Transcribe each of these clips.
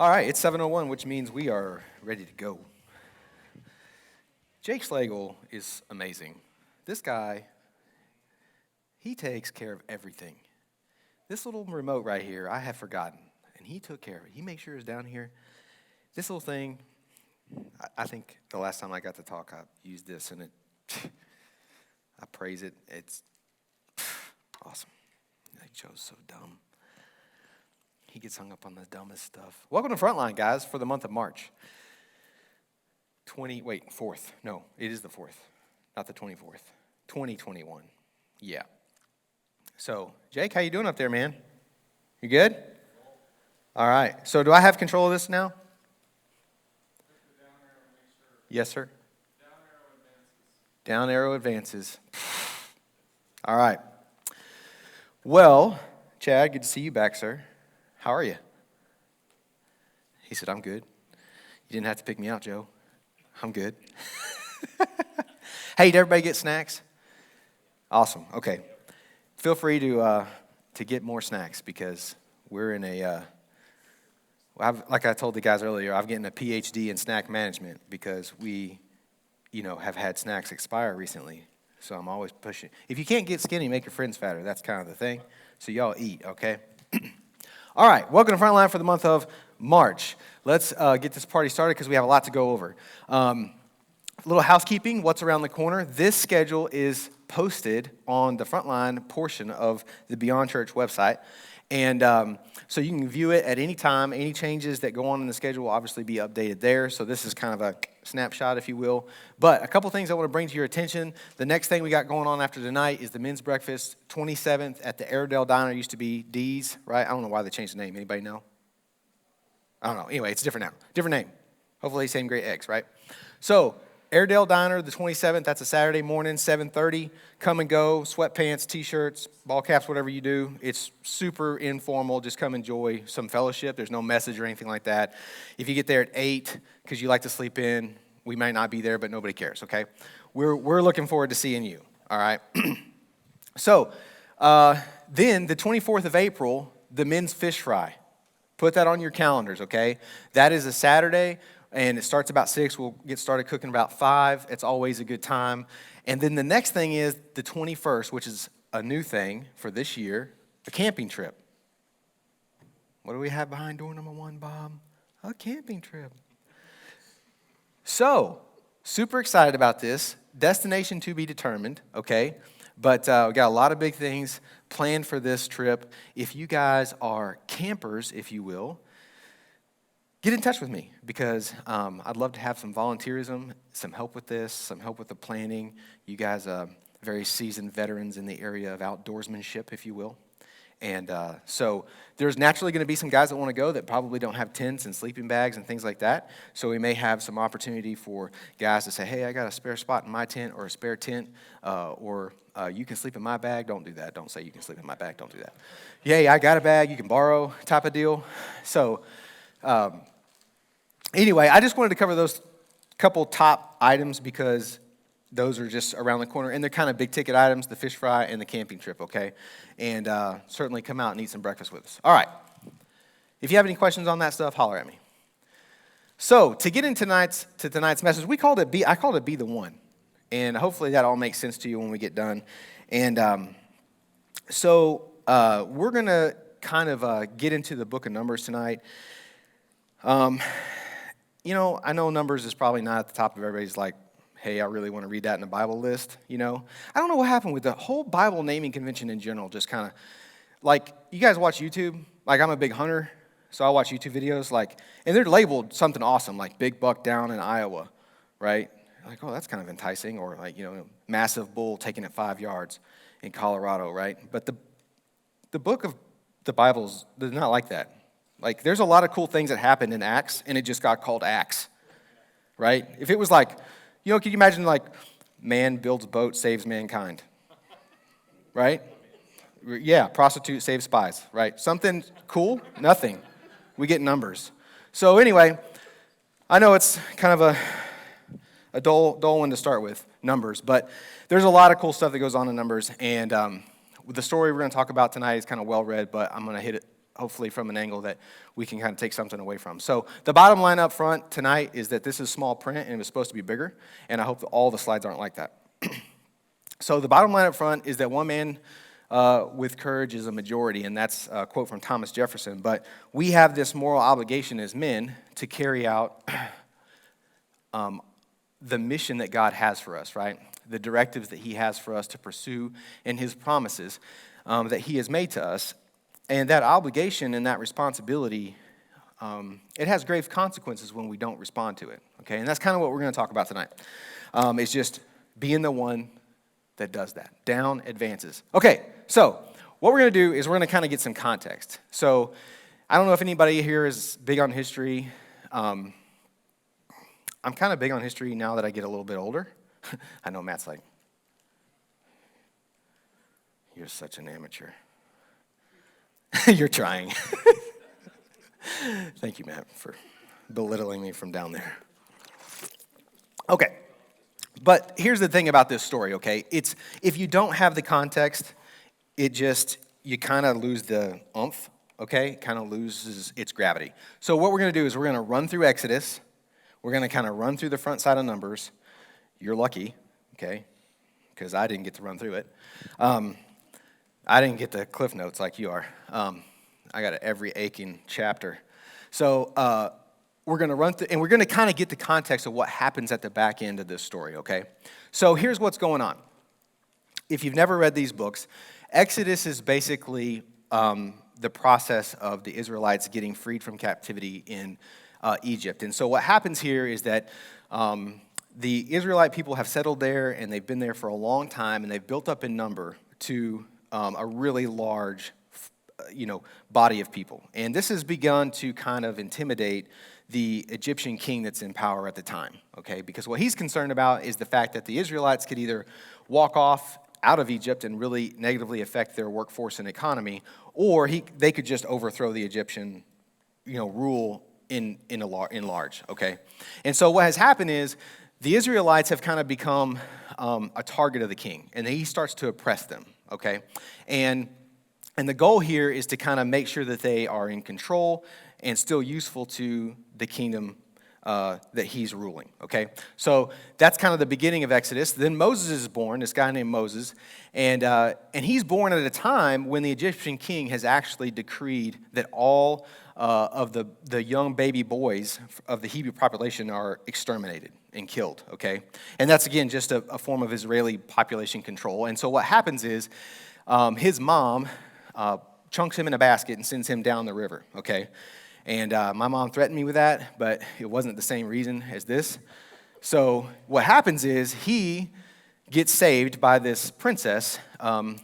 All right, it's 7:01, which means we are ready to go. Jake Schlegel is amazing. This guy, he takes care of everything. This little remote right here, I have forgotten, and he took care of it. He makes sure it's down here. This little thing, I think the last time I got to talk, I used this, and I praise it. It's awesome. Joe's so dumb. He gets hung up on the dumbest stuff. Welcome to Frontline, guys, for the month of March. 4th. No, it is the 4th, not the 24th. 2021. Yeah. So, Jake, how you doing up there, man? You good? All right. So, do I have control of this now? Yes, sir. Down arrow advances. All right. Well, Chad, good to see you back, sir. How are you? He said, I'm good. You didn't have to pick me out, Joe. I'm good. Hey, did everybody get snacks? Awesome. Okay. Feel free to get more snacks because we're in like I told the guys earlier, I'm getting a PhD in snack management because we, have had snacks expire recently. So I'm always pushing. If you can't get skinny, make your friends fatter. That's kind of the thing. So y'all eat, okay? All right, welcome to Frontline for the month of March. Let's get this party started because we have a lot to go over. A little housekeeping, what's around the corner. This schedule is posted on the Frontline portion of the Beyond Church website. And so you can view it at any time. Any changes that go on in the schedule will obviously be updated there. So this is kind of a snapshot, if you will. But a couple things I want to bring to your attention. The next thing we got going on after tonight is the men's breakfast, 27th at the Airedale Diner. Used to be D's, right? I don't know why they changed the name. Anybody know? I don't know. Anyway, it's different now. Different name. Hopefully same great eggs, right? So Airedale Diner, the 27th, that's a Saturday morning, 7:30. Come and go, sweatpants, T-shirts, ball caps, whatever you do. It's super informal. Just come enjoy some fellowship. There's no message or anything like that. If you get there at 8 because you like to sleep in, we might not be there, but nobody cares, okay? We're looking forward to seeing you, all right? So then the 24th of April, the men's fish fry. Put that on your calendars, okay? That is a Saturday. And it starts about 6. We'll get started cooking about 5. It's always a good time. And then the next thing is the 21st, which is a new thing for this year, a camping trip. What do we have behind door number 1, Bob? A camping trip. So, super excited about this. Destination to be determined, okay? But we got a lot of big things planned for this trip. If you guys are campers, if you will, get in touch with me because I'd love to have some volunteerism, some help with this, some help with the planning. You guys are very seasoned veterans in the area of outdoorsmanship, if you will. And so there's naturally going to be some guys that want to go that probably don't have tents and sleeping bags and things like that. So we may have some opportunity for guys to say, hey, I got a spare spot in my tent or a spare tent, or you can sleep in my bag. Don't do that. Don't say you can sleep in my bag. Don't do that. Yeah, I got a bag. You can borrow type of deal. So anyway, I just wanted to cover those couple top items because those are just around the corner, and they're kind of big-ticket items, the fish fry and the camping trip, okay? And certainly come out and eat some breakfast with us. All right. If you have any questions on that stuff, holler at me. So to get into tonight's message, I called it Be the One, and hopefully that all makes sense to you when we get done. And so we're going to kind of get into the book of Numbers tonight. I know Numbers is probably not at the top of everybody's hey, I really want to read that in the Bible list, I don't know what happened with the whole Bible naming convention in general, just kind of, you guys watch YouTube? I'm a big hunter, so I watch YouTube videos, and they're labeled something awesome, like Big Buck Down in Iowa, right? Oh, that's kind of enticing, or massive bull taking it 5 yards in Colorado, right? But the book of the Bible is not like that. There's a lot of cool things that happened in Acts, and it just got called Acts, right? If it was can you imagine, man builds boat, saves mankind, right? Yeah, prostitute saves spies, right? Something cool? Nothing. We get Numbers. So anyway, I know it's kind of a dull one to start with, Numbers, but there's a lot of cool stuff that goes on in Numbers, and the story we're going to talk about tonight is kind of well-read, but I'm going to hit it hopefully from an angle that we can kind of take something away from. So the bottom line up front tonight is that this is small print and it was supposed to be bigger, and I hope that all the slides aren't like that. So the bottom line up front is that one man with courage is a majority, and that's a quote from Thomas Jefferson. But we have this moral obligation as men to carry out the mission that God has for us, right? The directives that he has for us to pursue and his promises that he has made to us. And that obligation and that responsibility, it has grave consequences when we don't respond to it, okay? And that's kind of what we're going to talk about tonight. It's just being the one that does that. Down advances. Okay, so what we're going to do is we're going to kind of get some context. So I don't know if anybody here is big on history. I'm kind of big on history now that I get a little bit older. I know Matt's like, you're such an amateur. You're trying. Thank you, Matt, for belittling me from down there. Okay, but here's the thing about this story, okay? It's if you don't have the context, you kind of lose the oomph, okay? Kind of loses its gravity. So what we're going to do is we're going to run through Exodus. We're going to kind of run through the front side of Numbers. You're lucky, okay, because I didn't get to run through it. I didn't get the cliff notes like you are. I got every aching chapter. So we're going to run through, and we're going to kind of get the context of what happens at the back end of this story, okay? So here's what's going on. If you've never read these books, Exodus is basically the process of the Israelites getting freed from captivity in Egypt. And so what happens here is that the Israelite people have settled there, and they've been there for a long time, and they've built up in number to a really large, body of people. And this has begun to kind of intimidate the Egyptian king that's in power at the time, okay? Because what he's concerned about is the fact that the Israelites could either walk off out of Egypt and really negatively affect their workforce and economy, or they could just overthrow the Egyptian, rule in large, okay? And so what has happened is the Israelites have kind of become a target of the king, and he starts to oppress them, okay? And the goal here is to kind of make sure that they are in control and still useful to the kingdom that he's ruling, okay? So that's kind of the beginning of Exodus. Then Moses is born, this guy named Moses, and he's born at a time when the Egyptian king has actually decreed that all of the young baby boys of the Hebrew population are exterminated and killed, okay? And that's, again, just a form of Israeli population control. And so what happens is his mom chunks him in a basket and sends him down the river, okay? And my mom threatened me with that, but it wasn't the same reason as this. So what happens is he gets saved by this princess, an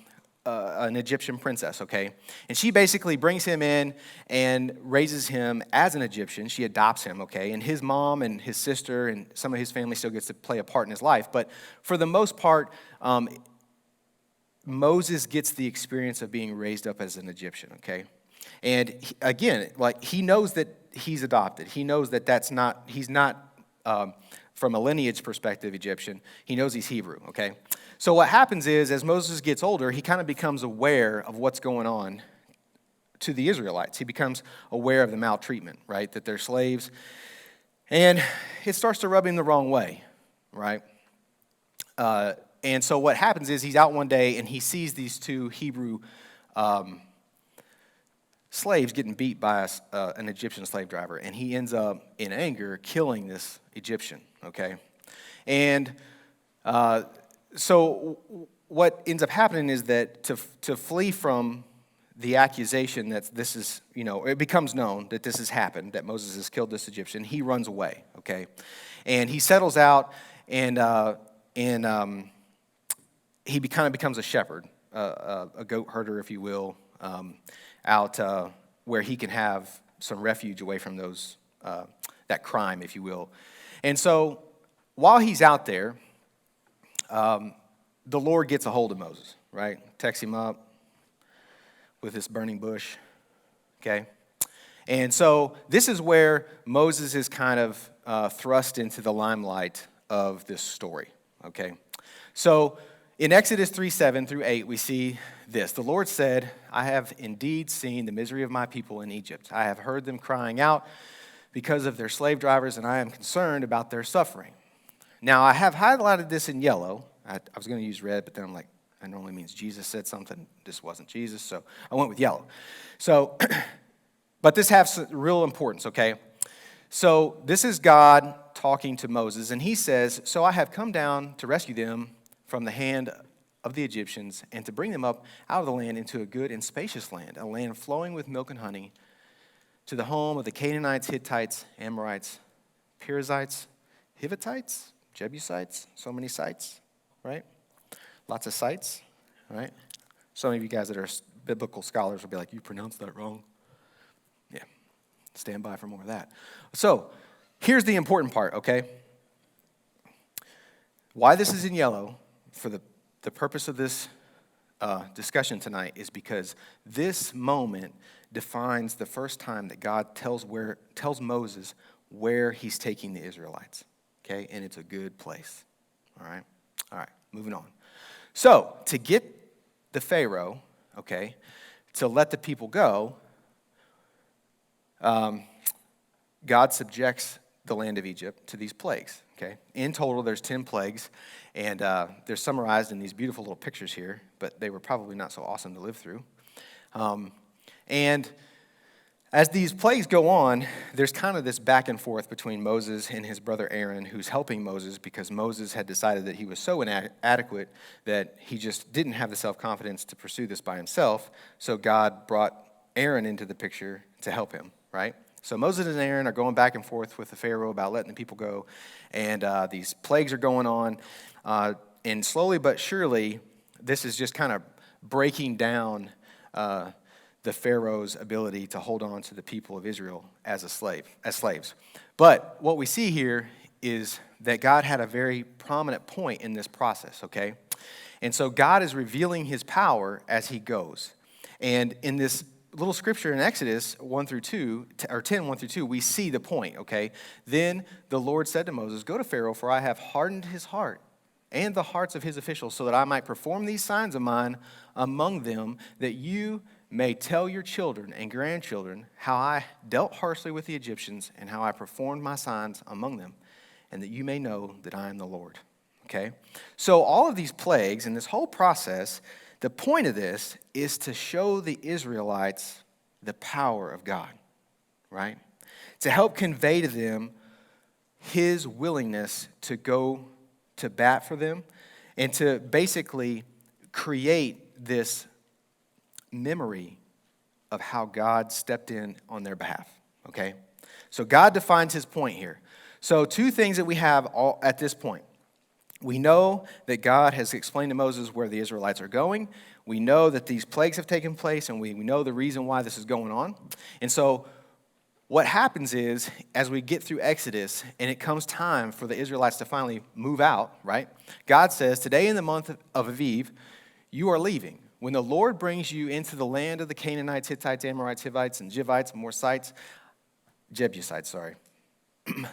Egyptian princess, okay? And she basically brings him in and raises him as an Egyptian. She adopts him, okay? And his mom and his sister and some of his family still gets to play a part in his life. But for the most part, Moses gets the experience of being raised up as an Egyptian, okay? And again, he knows that he's adopted. He knows that he's not from a lineage perspective Egyptian. He knows he's Hebrew, okay? So what happens is, as Moses gets older, he kind of becomes aware of what's going on to the Israelites. He becomes aware of the maltreatment, right? That they're slaves. And it starts to rub him the wrong way, right? And so what happens is he's out one day and he sees these two Hebrew slaves getting beat by an Egyptian slave driver. And he ends up, in anger, killing this Egyptian, okay? And so what ends up happening is that to flee from the accusation that this is, it becomes known that this has happened, that Moses has killed this Egyptian, he runs away, okay? And he settles out and he kind of becomes a shepherd, a goat herder, if you will, out where he can have some refuge away from that crime, if you will. And so while he's out there, the Lord gets a hold of Moses, right? Texts him up with this burning bush, okay? And so this is where Moses is kind of thrust into the limelight of this story, okay? So in Exodus 3:7 through 8, we see this. The Lord said, I have indeed seen the misery of my people in Egypt. I have heard them crying out because of their slave drivers, and I am concerned about their suffering. Now, I have highlighted this in yellow. I was going to use red, but then I'm like, that normally means Jesus said something. This wasn't Jesus, so I went with yellow. So, but this has real importance, okay? So this is God talking to Moses, and he says, so I have come down to rescue them from the hand of the Egyptians and to bring them up out of the land into a good and spacious land, a land flowing with milk and honey, to the home of the Canaanites, Hittites, Amorites, Perizzites, Hivitites, Jebusites, so many sites, right? Lots of sites, right? Some of you guys that are biblical scholars will be like, you pronounced that wrong. Yeah, stand by for more of that. So here's the important part, okay? Why this is in yellow for the purpose of this discussion tonight is because this moment defines the first time that God tells Moses where he's taking the Israelites, okay? And it's a good place, all right? All right, moving on. So, to get the Pharaoh, okay, to let the people go, God subjects the land of Egypt to these plagues, okay? In total, there's 10 plagues, and they're summarized in these beautiful little pictures here, but they were probably not so awesome to live through. And as these plagues go on, there's kind of this back and forth between Moses and his brother Aaron, who's helping Moses because Moses had decided that he was so inadequate that he just didn't have the self-confidence to pursue this by himself. So God brought Aaron into the picture to help him, right? So Moses and Aaron are going back and forth with the Pharaoh about letting the people go, and these plagues are going on. And slowly but surely, this is just kind of breaking down the Pharaoh's ability to hold on to the people of Israel as slaves. But what we see here is that God had a very prominent point in this process, okay? And so God is revealing his power as he goes. And in this little scripture in Exodus 1 through 2, or 10, 1 through 2, we see the point, okay? Then the Lord said to Moses, go to Pharaoh, for I have hardened his heart and the hearts of his officials, so that I might perform these signs of mine among them, that you may tell your children and grandchildren how I dealt harshly with the Egyptians and how I performed my signs among them, and that you may know that I am the Lord. Okay? So all of these plagues and this whole process, the point of this is to show the Israelites the power of God, right? To help convey to them his willingness to go to bat for them and to basically create this memory of how God stepped in on their behalf, okay? So God defines his point here. So two things that we have all at this point. We know that God has explained to Moses where the Israelites are going. We know that these plagues have taken place, and we know the reason why this is going on. And so what happens is, as we get through Exodus, and it comes time for the Israelites to finally move out, right? God says, today in the month of Aviv, you are leaving. When the Lord brings you into the land of the Canaanites, Hittites, Amorites, Hivites, and Jebusites,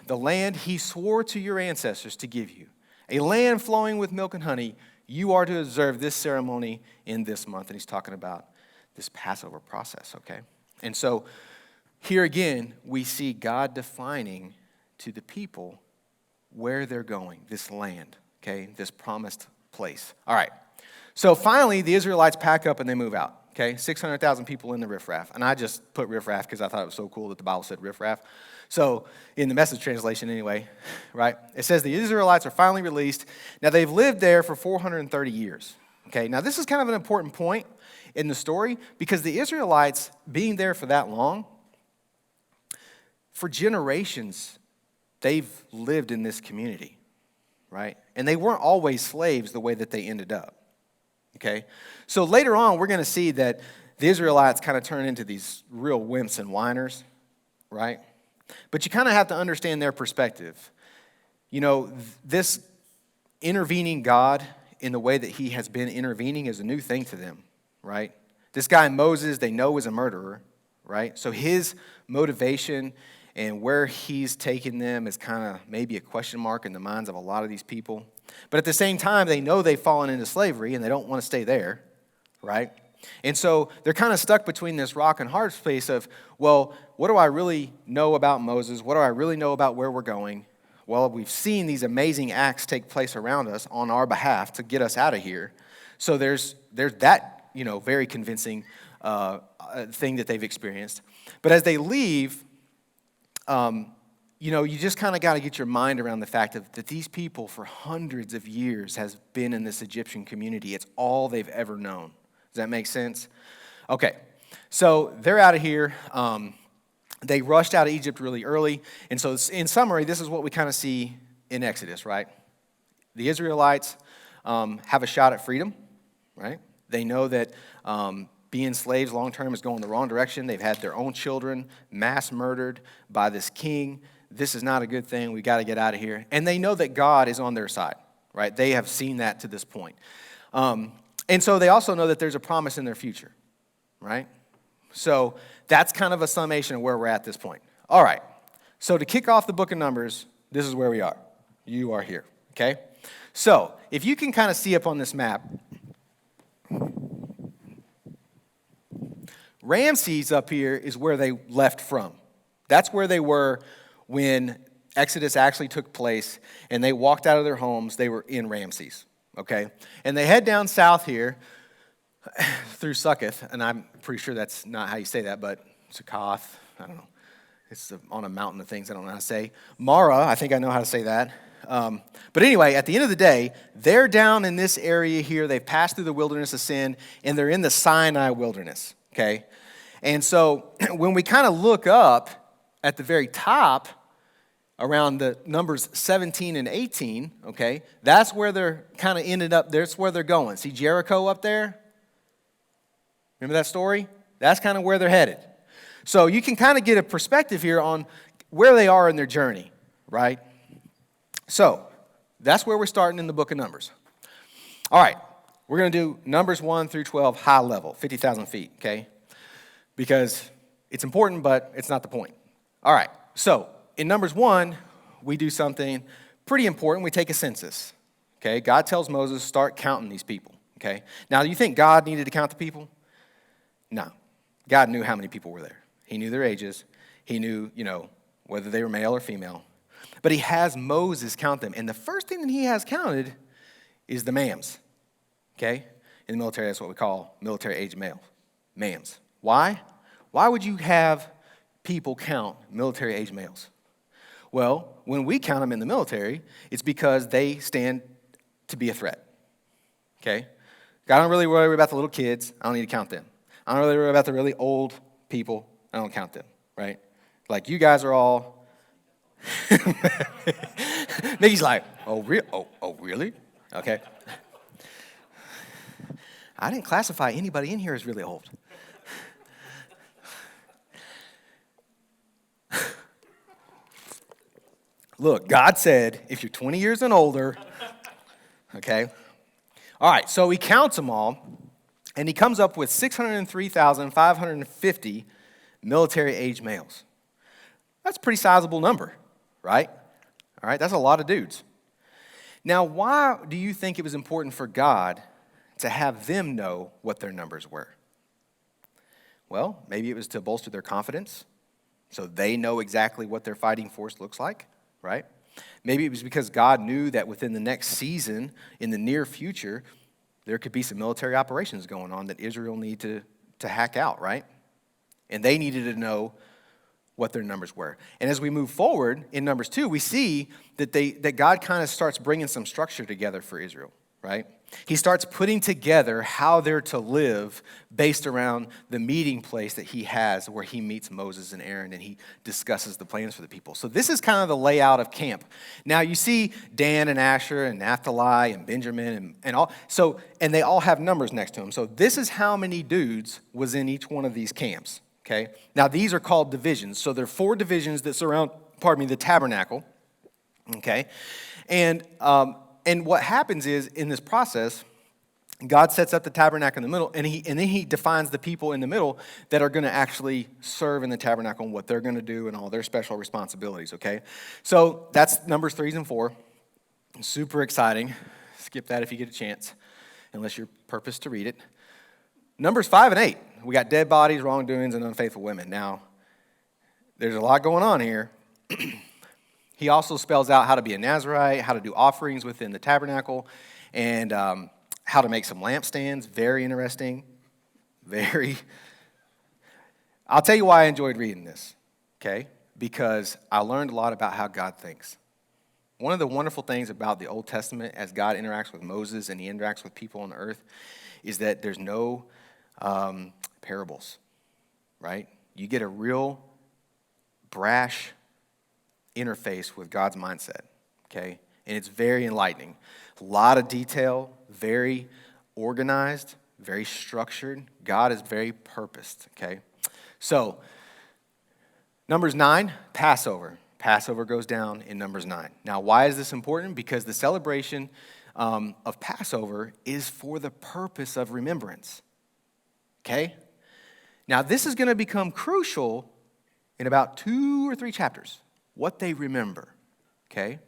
the land he swore to your ancestors to give you, a land flowing with milk and honey, you are to observe this ceremony in this month. And he's talking about this Passover process, okay? And so here again, we see God defining to the people where they're going, this land, okay, this promised place. All right. So finally, the Israelites pack up and they move out, okay? 600,000 people in the riffraff. And I just put riffraff because I thought it was so cool that the Bible said riffraff. So in the Message translation anyway, right? It says the Israelites are finally released. Now they've lived there for 430 years, okay? Now this is kind of an important point in the story because the Israelites being there for that long, for generations, they've lived in this community, right? And they weren't always slaves the way that they ended up. Okay, so later on, we're going to see that the Israelites kind of turn into these real wimps and whiners, right? But you kind of have to understand their perspective. You know, this intervening God in the way that he has been intervening is a new thing to them, right? This guy Moses, they know is a murderer, right? So his motivation and where he's taken them is kind of maybe a question mark in the minds of a lot of these people. But at the same time, they know they've fallen into slavery and they don't want to stay there, right? And so they're kind of stuck between this rock and hard place of, well, what do I really know about Moses? What do I really know about where we're going? Well, we've seen these amazing acts take place around us on our behalf to get us out of here. So there's that, very convincing thing that they've experienced. But as they leave, you just kind of got to get your mind around the fact that these people for hundreds of years has been in this Egyptian community. It's all they've ever known. Does that make sense? Okay, so they're out of here. They rushed out of Egypt really early. And so in summary, this is what we kind of see in Exodus, right? The Israelites have a shot at freedom, right? They know that being slaves long-term is going the wrong direction. They've had their own children mass murdered by this king. This is not a good thing. We got to get out of here. And they know that God is on their side, right? They have seen that to this point. And so they also know that there's a promise in their future, right? So that's kind of a summation of where we're at this point. All right. So to kick off the book of Numbers, this is where we are. You are here, okay? So if you can kind of see up on this map, Ramses up here is where they left from. That's where they were when Exodus actually took place, and they walked out of their homes. They were in Ramses, okay? And they head down south here through Succoth, and I'm pretty sure that's not how you say that, but Succoth, I don't know. It's on a mountain of things I don't know how to say. Mara, I think I know how to say that. But anyway, at the end of the day, they're down in this area here. They've passed through the wilderness of sin, and they're in the Sinai wilderness, okay? And so when we kind of look up at the very top, around the numbers 17 and 18, okay, that's where they're kind of ended up. That's where they're going. See Jericho up there? Remember that story? That's kind of where they're headed. So you can kind of get a perspective here on where they are in their journey, right? So that's where we're starting in the book of Numbers. All right, we're going to do Numbers 1 through 12 high level, 50,000 feet, okay? Because it's important, but it's not the point. All right, so in Numbers 1, we do something pretty important. We take a census, okay? God tells Moses, start counting these people, okay? Now, do you think God needed to count the people? No. God knew how many people were there. He knew their ages. He knew, whether they were male or female. But he has Moses count them. And the first thing that he has counted is the mams, okay? In the military, that's what we call military-age mams. Why? Why would you have people count military-age males? Well, when we count them in the military, it's because they stand to be a threat, okay? I don't really worry about the little kids. I don't need to count them. I don't really worry about the really old people. I don't count them, right? Like, you guys are all... Nikki's like, oh, really? Okay. I didn't classify anybody in here as really old. Look, God said, if you're 20 years and older, okay? All right, so he counts them all, and he comes up with 603,550 military-age males. That's a pretty sizable number, right? All right, that's a lot of dudes. Now, why do you think it was important for God to have them know what their numbers were? Well, maybe it was to bolster their confidence, so they know exactly what their fighting force looks like, right? Maybe it was because God knew that within the next season, in the near future, there could be some military operations going on that Israel needed to hack out, right? And they needed to know what their numbers were. And as we move forward in Numbers 2, we see that God kind of starts bringing some structure together for Israel, right? He starts putting together how they're to live based around the meeting place that he has where he meets Moses and Aaron and he discusses the plans for the people. So this is kind of the layout of camp. Now you see Dan and Asher and Naphtali and Benjamin and all. So, and they all have numbers next to them. So this is how many dudes was in each one of these camps, okay? Now these are called divisions. So there are 4 divisions that surround, the tabernacle, okay? And what happens is, in this process, God sets up the tabernacle in the middle, and then he defines the people in the middle that are going to actually serve in the tabernacle and what they're going to do and all their special responsibilities, okay? So that's Numbers 3 and 4. Super exciting. Skip that if you get a chance, unless you're purposed to read it. Numbers 5 and 8, we got dead bodies, wrongdoings, and unfaithful women. Now, there's a lot going on here. He also spells out how to be a Nazirite, how to do offerings within the tabernacle, and how to make some lampstands. Very interesting. I'll tell you why I enjoyed reading this, okay? Because I learned a lot about how God thinks. One of the wonderful things about the Old Testament as God interacts with Moses and he interacts with people on the earth is that there's no parables, right? You get a real brash interface with God's mindset, okay? And it's very enlightening. A lot of detail, very organized, very structured. God is very purposed, okay? So, Numbers 9, Passover. Passover goes down in Numbers 9. Now, why is this important? Because the celebration of Passover is for the purpose of remembrance, okay? Now, this is going to become crucial in about 2 or 3 chapters, what they remember, okay?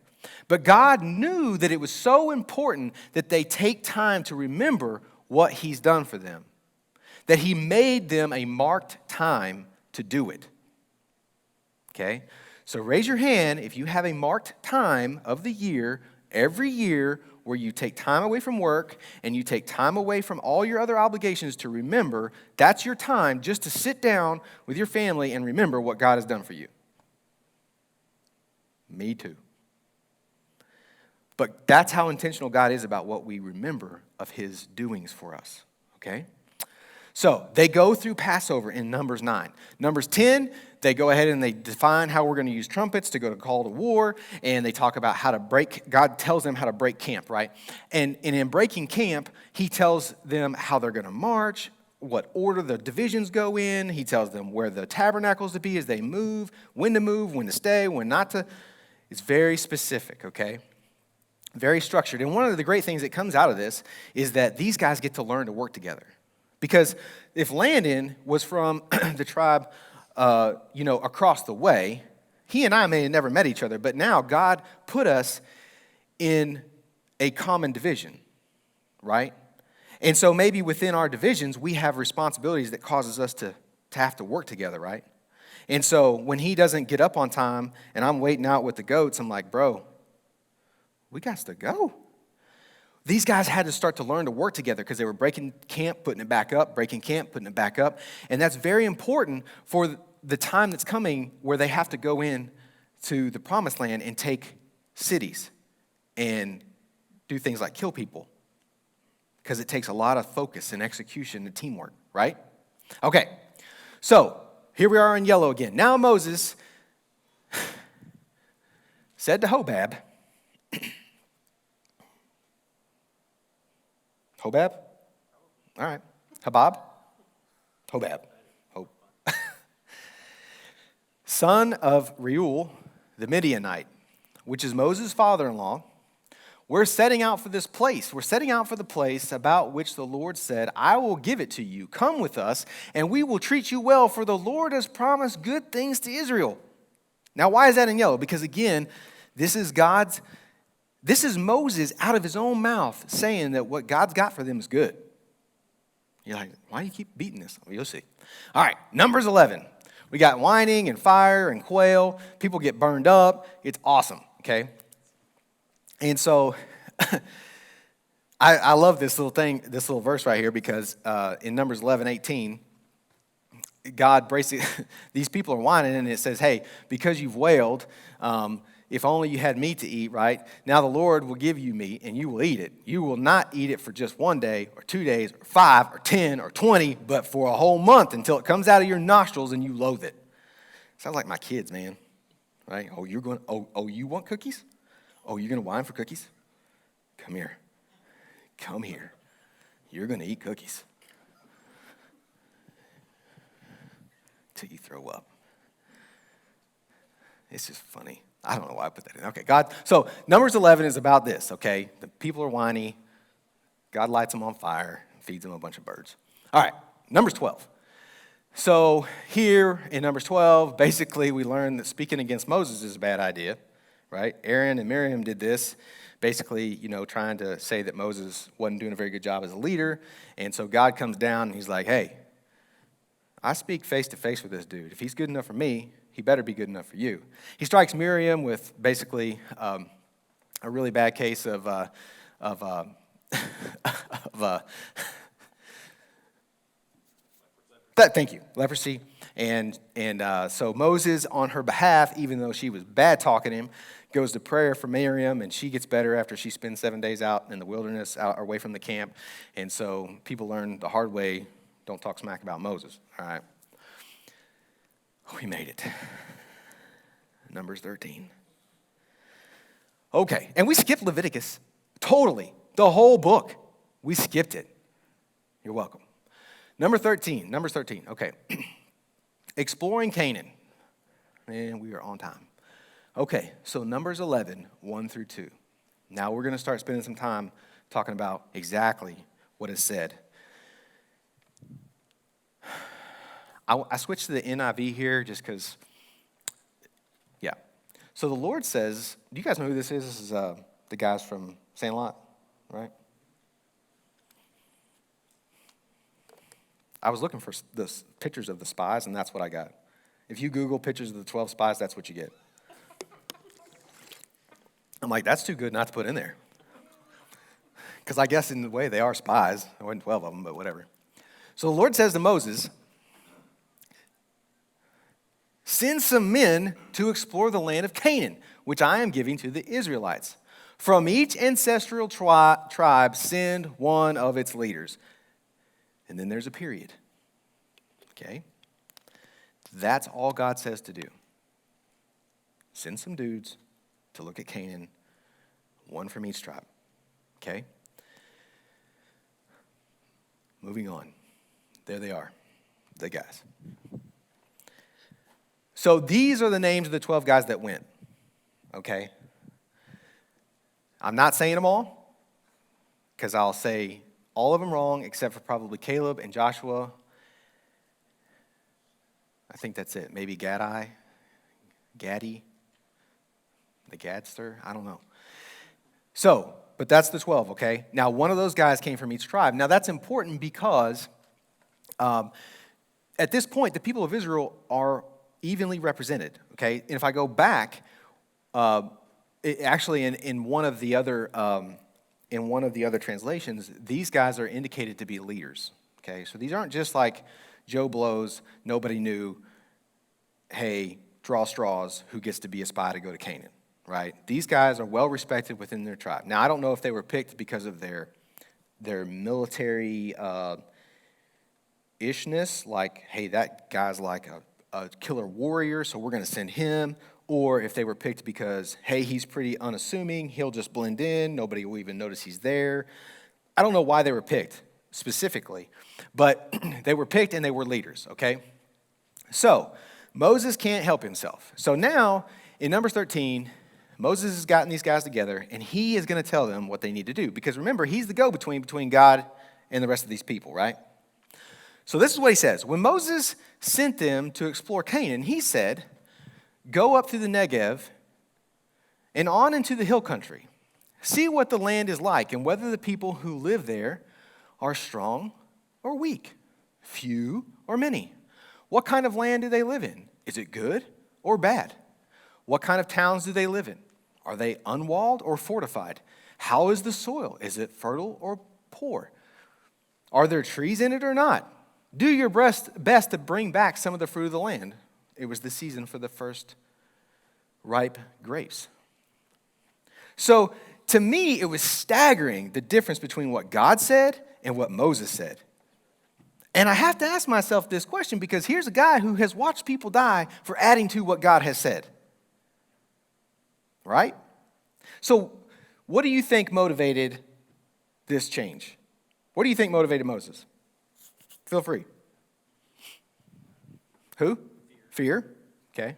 But God knew that it was so important that they take time to remember what he's done for them, that he made them a marked time to do it, okay? So raise your hand if you have a marked time of the year, every year, where you take time away from work and you take time away from all your other obligations to remember. That's your time just to sit down with your family and remember what God has done for you. Me too. But that's how intentional God is about what we remember of his doings for us, okay? So they go through Passover in Numbers 9. Numbers 10, they go ahead and they define how we're going to use trumpets to go to call to war, and they talk about how to break, God tells them how to break camp, right? And in breaking camp, he tells them how they're going to march, what order the divisions go in. He tells them where the tabernacles to be as they move, when to stay, when not to. It's very specific, okay? Very structured. And one of the great things that comes out of this is that these guys get to learn to work together. Because if Landon was from the tribe, across the way, he and I may have never met each other, but now God put us in a common division, right? And so maybe within our divisions, we have responsibilities that causes us to have to work together, right? And so when he doesn't get up on time and I'm waiting out with the goats, I'm like, bro, we got to go. These guys had to start to learn to work together because they were breaking camp, putting it back up, breaking camp, putting it back up. And that's very important for the time that's coming where they have to go in to the promised land and take cities and do things like kill people. Because it takes a lot of focus and execution and teamwork, right? Okay, so here we are in yellow again. Now Moses said to Hobab, Hobab? All right. Habab? Hobab. Son of Reuel, the Midianite, which is Moses' father-in-law, we're setting out for this place. We're setting out for the place about which the Lord said, I will give it to you. Come with us, and we will treat you well, for the Lord has promised good things to Israel. Now, why is that in yellow? Because, again, this is Moses out of his own mouth saying that what God's got for them is good. You're like, why do you keep beating this? Well, you'll see. All right, Numbers 11. We got whining and fire and quail. People get burned up. It's awesome, okay? And so I love this little verse right here because in Numbers 11:18, God basically, these people are whining and it says, hey, because you've wailed, if only you had meat to eat, right? Now the Lord will give you meat, and you will eat it. You will not eat it for just 1 day or 2 days or 5 or 10 or 20, but for a whole month until it comes out of your nostrils and you loathe it. Sounds like my kids, man. Right? You want cookies? Oh, you're going to whine for cookies? Come here. Come here. You're going to eat cookies till you throw up. It's just funny. I don't know why I put that in. Okay, God. So Numbers 11 is about this, okay? The people are whiny. God lights them on fire and feeds them a bunch of birds. All right, Numbers 12. So here in Numbers 12, basically we learn that speaking against Moses is a bad idea, right? Aaron and Miriam did this, basically, trying to say that Moses wasn't doing a very good job as a leader. And so God comes down and he's like, hey, I speak face to face with this dude. If he's good enough for me, he better be good enough for you. He strikes Miriam with basically a really bad case of thank you, leprosy. And so Moses, on her behalf, even though she was bad talking him, goes to prayer for Miriam, and she gets better after she spends 7 days out in the wilderness, out away from the camp. And so people learn the hard way, don't talk smack about Moses, all right? We made it. Numbers 13. Okay, and we skipped Leviticus. Totally. The whole book. We skipped it. You're welcome. Numbers 13. Okay. Exploring Canaan. And we are on time. Okay, so Numbers 11, 1 through 2. Now we're going to start spending some time talking about exactly what is said. I switched to the NIV here just because, yeah. So the Lord says, do you guys know who this is? This is the guys from Sandlot, right? I was looking for the pictures of the spies, and that's what I got. If you Google pictures of the 12 spies, that's what you get. I'm like, that's too good not to put in there. Because I guess in a way they are spies. There wasn't 12 of them, but whatever. So the Lord says to Moses, send some men to explore the land of Canaan, which I am giving to the Israelites. From each ancestral tribe, send one of its leaders. And then there's a period. Okay? That's all God says to do. Send some dudes to look at Canaan, one from each tribe. Okay? Moving on. There they are, the guys. So these are the names of the 12 guys that went. Okay? I'm not saying them all, because I'll say all of them wrong, except for probably Caleb and Joshua. I think that's it. Maybe Gaddy, the Gadster, I don't know. So, but that's the 12, okay? Now, one of those guys came from each tribe. Now, that's important because at this point, the people of Israel are evenly represented, okay? And if I go back, actually in one of the other translations, these guys are indicated to be leaders, okay? So these aren't just like Joe Blows, nobody knew, hey, draw straws, who gets to be a spy to go to Canaan, right? These guys are well respected within their tribe. Now, I don't know if they were picked because of their military ishness, like, hey, that guy's like a killer warrior, so we're going to send him, or if they were picked because, hey, he's pretty unassuming, he'll just blend in, nobody will even notice he's there. I don't know why they were picked specifically, but they were picked and they were leaders, okay? So, Moses can't help himself. So now, in Numbers 13, Moses has gotten these guys together, and he is going to tell them what they need to do. Because remember, he's the go-between God and the rest of these people, right? So this is what he says. When Moses sent them to explore Canaan, he said, go up through the Negev and on into the hill country. See what the land is like and whether the people who live there are strong or weak, few or many. What kind of land do they live in? Is it good or bad? What kind of towns do they live in? Are they unwalled or fortified? How is the soil? Is it fertile or poor? Are there trees in it or not? Do your best to bring back some of the fruit of the land. It was the season for the first ripe grapes. So, to me, it was staggering the difference between what God said and what Moses said. And I have to ask myself this question because here's a guy who has watched people die for adding to what God has said. Right? So, what do you think motivated this change? What do you think motivated Moses? Feel free. Who? Fear. Okay.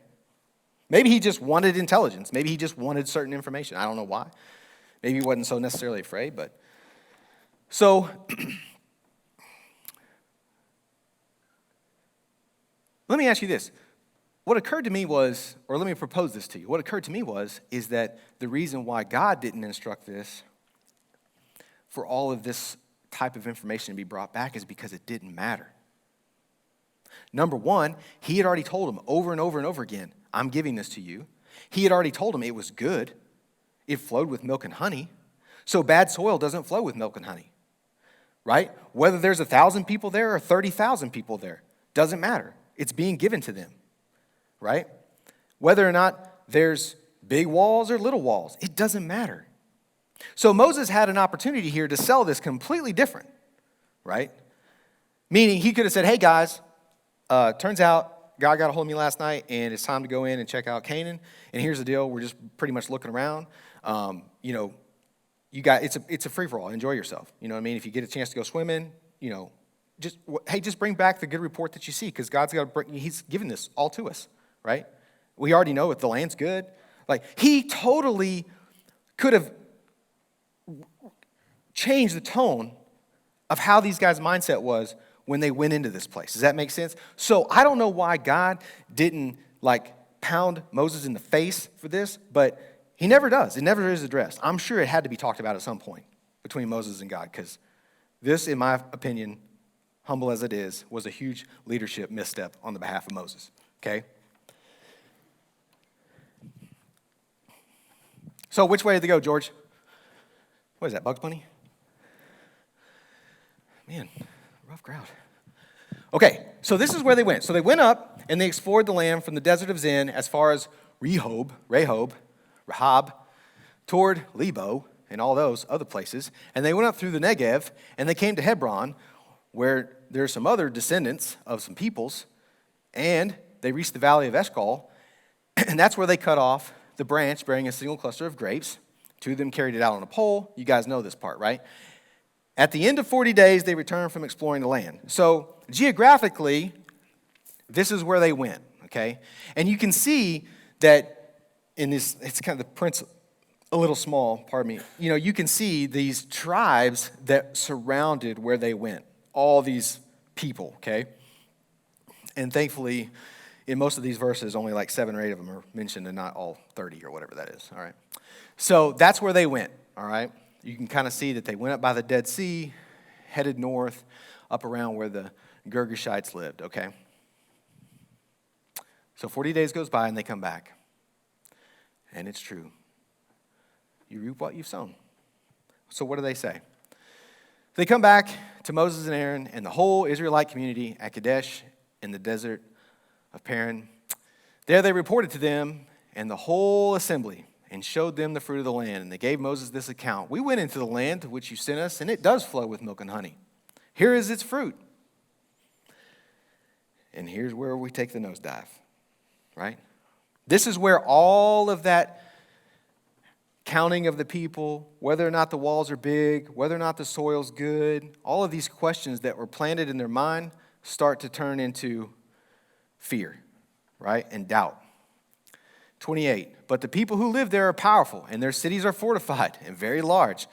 Maybe he just wanted intelligence. Maybe he just wanted certain information. I don't know why. Maybe he wasn't so necessarily afraid, but. So, let me ask you this. what occurred to me was, or let me propose this to you. What occurred to me is that the reason why God didn't instruct this for all of this type of information to be brought back is because it didn't matter. Number one, he had already told them over and over and over again, I'm giving this to you. He had already told them it was good. It flowed with milk and honey. So bad soil doesn't flow with milk and honey, right? Whether there's 1,000 people there or 30,000 people there, doesn't matter. It's being given to them, right? Whether or not there's big walls or little walls, it doesn't matter. So Moses had an opportunity here to sell this completely different, right? Meaning he could have said, hey guys, turns out God got a hold of me last night and it's time to go in and check out Canaan. And here's the deal, we're just pretty much looking around. You got it's a free-for-all. Enjoy yourself. You know what I mean? If you get a chance to go swimming, just bring back the good report that you see, because he's given this all to us, right? We already know if the land's good. Like, he totally could have changed the tone of how these guys' mindset was when they went into this place. Does that make sense? So I don't know why God didn't pound Moses in the face for this, but he never does. It never is addressed. I'm sure it had to be talked about at some point between Moses and God, because this, in my opinion, humble as it is, was a huge leadership misstep on the behalf of Moses, okay? So which way did they go, George? What is that, Bugs Bunny? Man, rough crowd. Okay, so this is where they went. So they went up and they explored the land from the desert of Zin as far as Rahab, toward Lebo, and all those other places. And they went up through the Negev, and they came to Hebron, where there's some other descendants of some peoples, and they reached the valley of Eshcol, and that's where they cut off the branch bearing a single cluster of grapes. Two of them carried it out on a pole. You guys know this part, right? At the end of 40 days, they returned from exploring the land. So geographically, this is where they went, okay? And you can see that in this, it's kind of the print's a little small, pardon me. You can see these tribes that surrounded where they went. All these people, okay? And thankfully, in most of these verses, only 7 or 8 of them are mentioned and not all 30 or whatever that is, all right? So that's where they went, all right? You can kind of see that they went up by the Dead Sea, headed north, up around where the Girgashites lived, okay? So 40 days goes by and they come back. And it's true. You reap what you've sown. So what do they say? They come back to Moses and Aaron and the whole Israelite community at Kadesh in the desert of Paran. There they reported to them and the whole assembly and showed them the fruit of the land. And they gave Moses this account. We went into the land to which you sent us, and it does flow with milk and honey. Here is its fruit. And here's where we take the nosedive, right? This is where all of that counting of the people, whether or not the walls are big, whether or not the soil's good, all of these questions that were planted in their mind start to turn into fear, right? And doubt. 28, but the people who live there are powerful, and their cities are fortified and very large.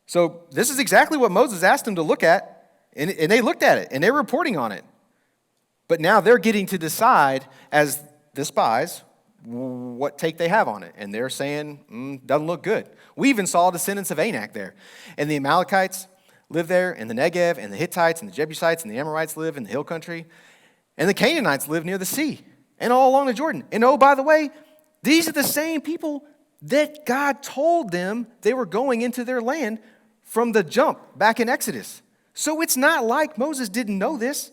So this is exactly what Moses asked them to look at, and they looked at it, and they're reporting on it. But now they're getting to decide as the spies what take they have on it. And they're saying, doesn't look good. We even saw descendants of Anak there. And the Amalekites live there, and the Negev, and the Hittites, and the Jebusites, and the Amorites live in the hill country. And the Canaanites live near the sea, and all along the Jordan. And oh, by the way, these are the same people that God told them they were going into their land from the jump back in Exodus. So it's not like Moses didn't know this.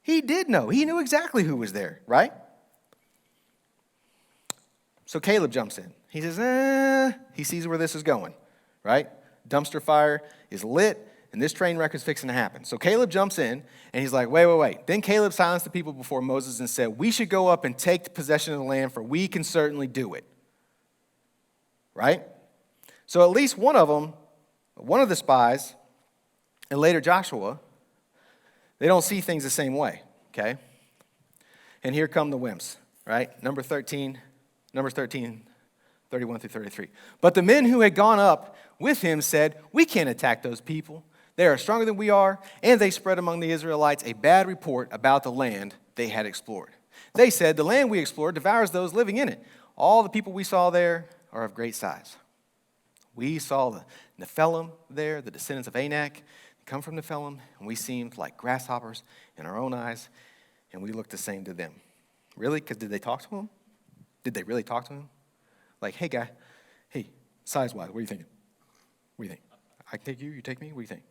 He did know. He knew exactly who was there, right? So Caleb jumps in. He says, he sees where this is going, right? Dumpster fire is lit, and this train wreck is fixing to happen. So Caleb jumps in, and he's like, wait. Then Caleb silenced the people before Moses and said, we should go up and take possession of the land, for we can certainly do it. Right? So at least one of them, one of the spies, and later Joshua, they don't see things the same way, okay? And here come the wimps, right? Numbers 13, 31 through 33. But the men who had gone up with him said, we can't attack those people. They are stronger than we are, and they spread among the Israelites a bad report about the land they had explored. They said, the land we explored devours those living in it. All the people we saw there are of great size. We saw the Nephilim there, the descendants of Anak, come from Nephilim, and we seemed like grasshoppers in our own eyes, and we looked the same to them. Really? Because did they talk to him? Did they really talk to him? Like, hey, guy, hey, size-wise, what are you thinking? What do you think? I can take you, you take me? What do you think?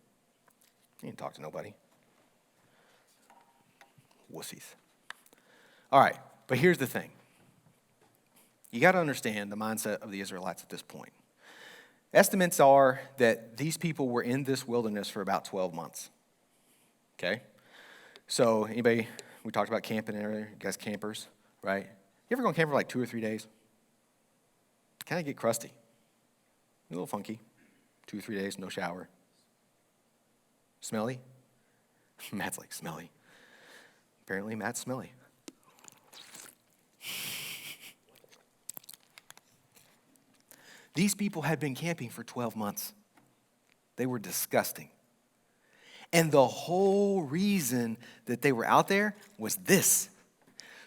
You didn't talk to nobody. Wussies. All right, but here's the thing. You got to understand the mindset of the Israelites at this point. Estimates are that these people were in this wilderness for about 12 months. Okay? So anybody, we talked about camping earlier, you guys campers, right? You ever go camp for like 2 or 3 days? Kind of get crusty. A little funky. 2 or 3 days, no shower. Smelly? Matt's like, smelly. Apparently Matt's smelly. These people had been camping for 12 months. They were disgusting. And the whole reason that they were out there was this.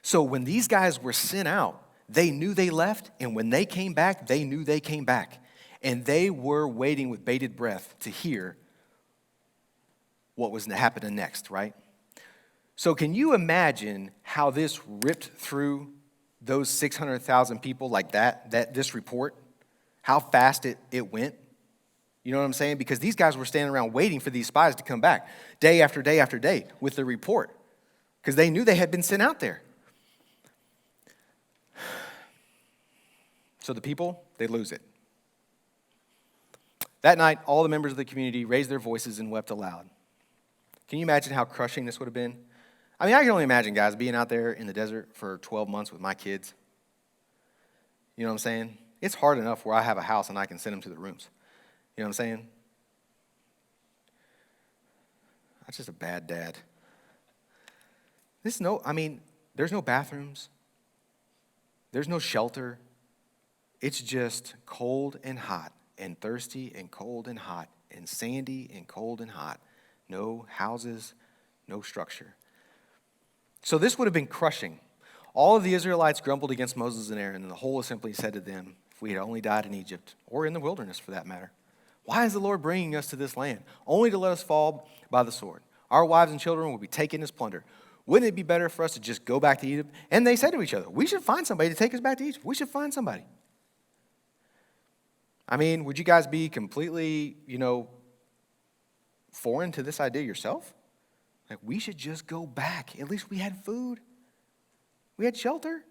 So when these guys were sent out, they knew they left, and when they came back, they knew they came back. And they were waiting with bated breath to hear what was happening next, right? So can you imagine how this ripped through those 600,000 people like that this report? How fast it went? You know what I'm saying? Because these guys were standing around waiting for these spies to come back day after day after day with the report because they knew they had been sent out there. So the people, they lose it. That night, all the members of the community raised their voices and wept aloud. Can you imagine how crushing this would have been? I mean, I can only imagine, guys, being out there in the desert for 12 months with my kids. You know what I'm saying? It's hard enough where I have a house and I can send them to the rooms. You know what I'm saying? That's just a bad dad. There's no bathrooms. There's no shelter. It's just cold and hot and thirsty and cold and hot and sandy and cold and hot. No houses, no structure. So this would have been crushing. All of the Israelites grumbled against Moses and Aaron, and the whole assembly said to them, if we had only died in Egypt, or in the wilderness for that matter, why is the Lord bringing us to this land, only to let us fall by the sword? Our wives and children will be taken as plunder. Wouldn't it be better for us to just go back to Egypt? And they said to each other, we should find somebody to take us back to Egypt. We should find somebody. I mean, would you guys be completely, foreign to this idea yourself? Like, we should just go back. At least we had food. We had shelter.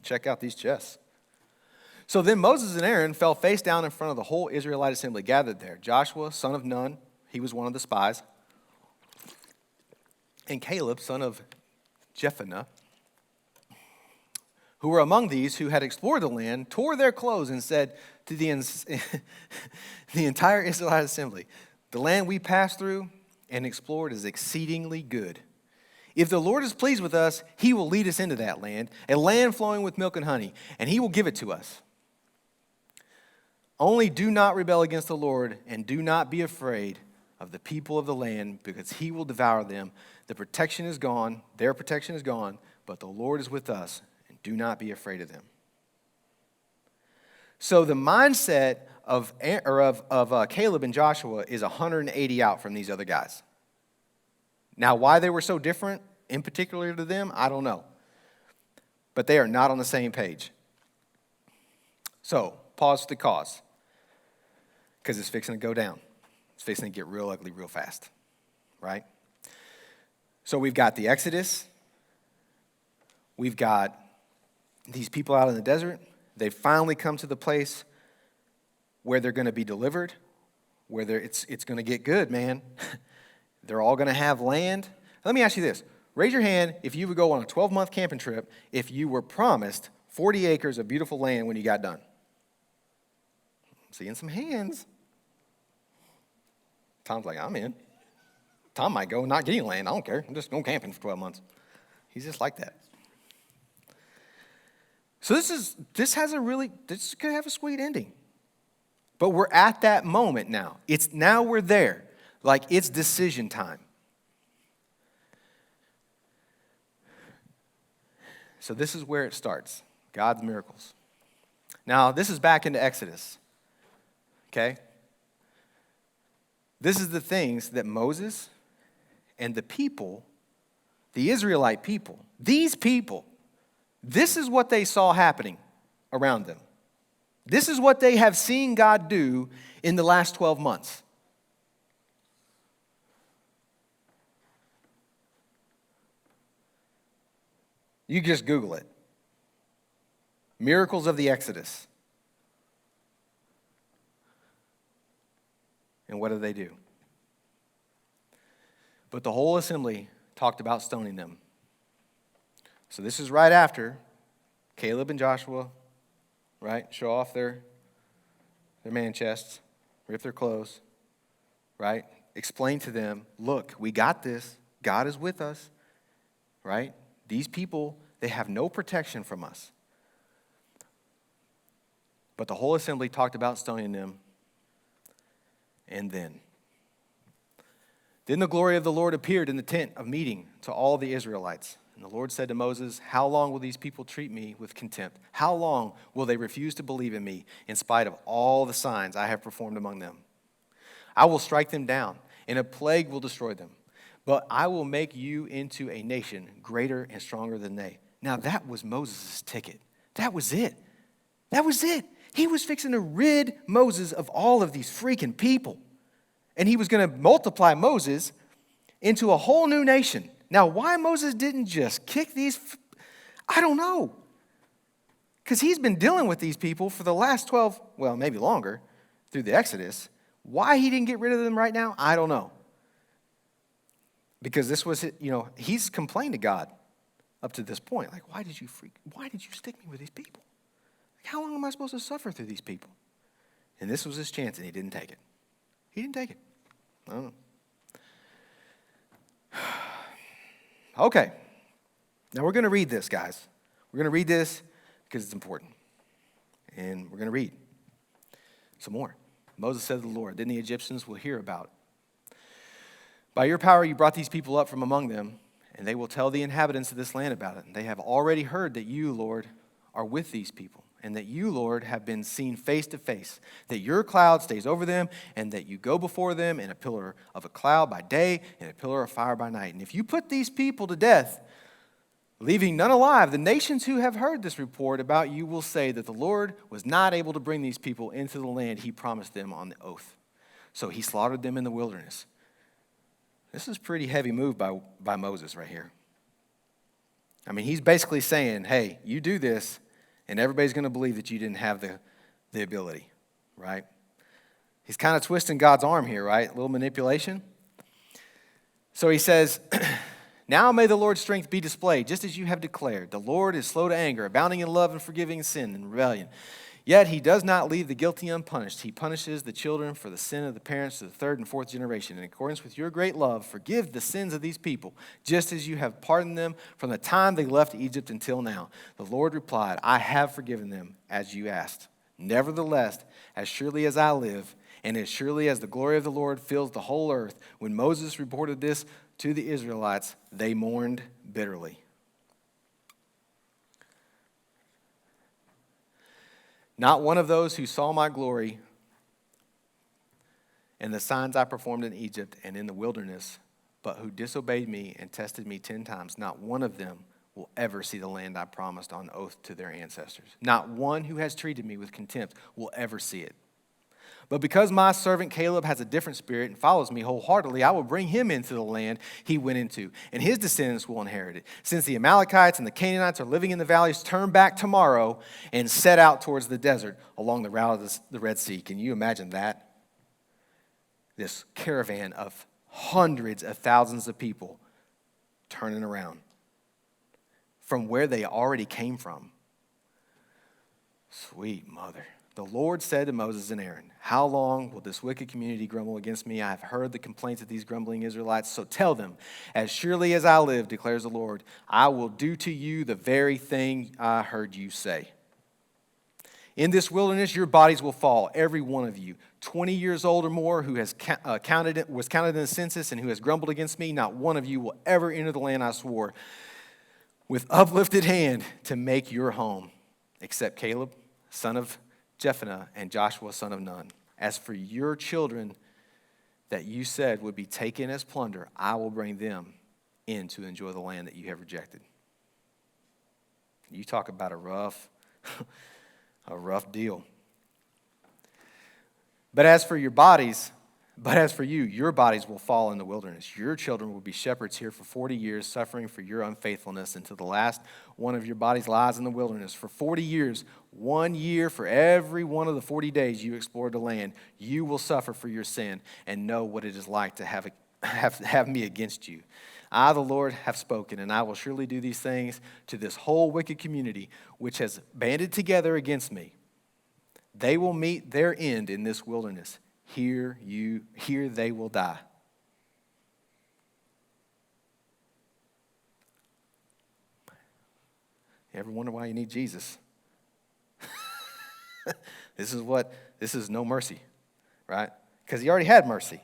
Check out these chests. So then Moses and Aaron fell face down in front of the whole Israelite assembly gathered there. Joshua, son of Nun, he was one of the spies. And Caleb, son of Jephunneh, who were among these who had explored the land, tore their clothes and said to the entire Israelite assembly, the land we passed through and explored is exceedingly good. If the Lord is pleased with us, he will lead us into that land, a land flowing with milk and honey, and he will give it to us. Only do not rebel against the Lord, and do not be afraid of the people of the land, because he will devour them. The protection is gone, their protection is gone, but the Lord is with us, and do not be afraid of them. So the mindset of Caleb and Joshua is 180 out from these other guys. Now, why they were so different, in particular to them, I don't know. But they are not on the same page. So, pause the cause. Because it's fixing to go down. It's fixing to get real ugly real fast. Right? So we've got the Exodus. We've got these people out in the desert. They've finally come to the place where they're going to be delivered, where it's going to get good, man. They're all going to have land. Let me ask you this. Raise your hand if you would go on a 12-month camping trip if you were promised 40 acres of beautiful land when you got done. I'm seeing some hands. Tom's like, I'm in. Tom might go not getting land. I don't care. I'm just going camping for 12 months. He's just like that. So this could have a sweet ending. But we're at that moment now. Now we're there. Like, it's decision time. So this is where it starts, God's miracles. Now, this is back into Exodus, okay? This is the things that Moses and the people, the Israelite people, these people, this is what they saw happening around them. This is what they have seen God do in the last 12 months. You just Google it. Miracles of the Exodus. And what do? But the whole assembly talked about stoning them. So this is right after Caleb and Joshua, right, show off their man chests, rip their clothes, right? Explain to them, look, we got this. God is with us, right? These people, they have no protection from us. But the whole assembly talked about stoning them. And then the glory of the Lord appeared in the tent of meeting to all the Israelites. And the Lord said to Moses, how long will these people treat me with contempt? How long will they refuse to believe in me in spite of all the signs I have performed among them? I will strike them down, and a plague will destroy them. But I will make you into a nation greater and stronger than they. Now that was Moses' ticket. That was it. That was it. He was fixing to rid Moses of all of these freaking people. And he was going to multiply Moses into a whole new nation. Now, why Moses didn't just kick these, I don't know. Because he's been dealing with these people for the last 12, well, maybe longer, through the Exodus. Why he didn't get rid of them right now, I don't know. Because this was, he's complained to God up to this point. Like, why did you stick me with these people? Like, how long am I supposed to suffer through these people? And this was his chance, and he didn't take it. He didn't take it. I don't know. Okay. Now we're going to read this, guys. We're going to read this because it's important. And we're going to read some more. Moses said to the Lord, then the Egyptians will hear about it. By your power you brought these people up from among them, and they will tell the inhabitants of this land about it. And they have already heard that you, Lord, are with these people, and that you, Lord, have been seen face to face, that your cloud stays over them, and that you go before them in a pillar of a cloud by day and a pillar of fire by night. And if you put these people to death, leaving none alive, the nations who have heard this report about you will say that the Lord was not able to bring these people into the land he promised them on the oath. So he slaughtered them in the wilderness. This is a pretty heavy move by Moses right here. I mean, he's basically saying, hey, you do this, and everybody's going to believe that you didn't have the ability, right? He's kind of twisting God's arm here, right? A little manipulation. So he says, now may the Lord's strength be displayed, just as you have declared. The Lord is slow to anger, abounding in love and forgiving sin and rebellion. Yet he does not leave the guilty unpunished. He punishes the children for the sin of the parents to the third and fourth generation. In accordance with your great love, forgive the sins of these people, just as you have pardoned them from the time they left Egypt until now. The Lord replied, I have forgiven them as you asked. Nevertheless, as surely as I live, and as surely as the glory of the Lord fills the whole earth, when Moses reported this to the Israelites, they mourned bitterly. Not one of those who saw my glory and the signs I performed in Egypt and in the wilderness, but who disobeyed me and tested me 10 times, not one of them will ever see the land I promised on oath to their ancestors. Not one who has treated me with contempt will ever see it. But because my servant Caleb has a different spirit and follows me wholeheartedly, I will bring him into the land he went into, and his descendants will inherit it. Since the Amalekites and the Canaanites are living in the valleys, turn back tomorrow and set out towards the desert along the route of the Red Sea. Can you imagine that? This caravan of hundreds of thousands of people turning around from where they already came from. Sweet mother. The Lord said to Moses and Aaron, how long will this wicked community grumble against me? I have heard the complaints of these grumbling Israelites, so tell them, as surely as I live, declares the Lord, I will do to you the very thing I heard you say. In this wilderness, your bodies will fall, every one of you, 20 years old or more, who was counted in the census and who has grumbled against me. Not one of you will ever enter the land I swore with uplifted hand to make your home, except Caleb, son of Jephunneh, and Joshua, son of Nun. As for your children that you said would be taken as plunder, I will bring them in to enjoy the land that you have rejected. You talk about a rough deal. But as for your you, your bodies will fall in the wilderness. Your children will be shepherds here for 40 years, suffering for your unfaithfulness until the last one of your bodies lies in the wilderness. For 40 years, 1 year for every one of the 40 days you explored the land, you will suffer for your sin and know what it is like to have me against you. I, the Lord, have spoken, and I will surely do these things to this whole wicked community which has banded together against me. They will meet their end in this wilderness. Here they will die. You ever wonder why you need Jesus? This is no mercy, right? Because he already had mercy.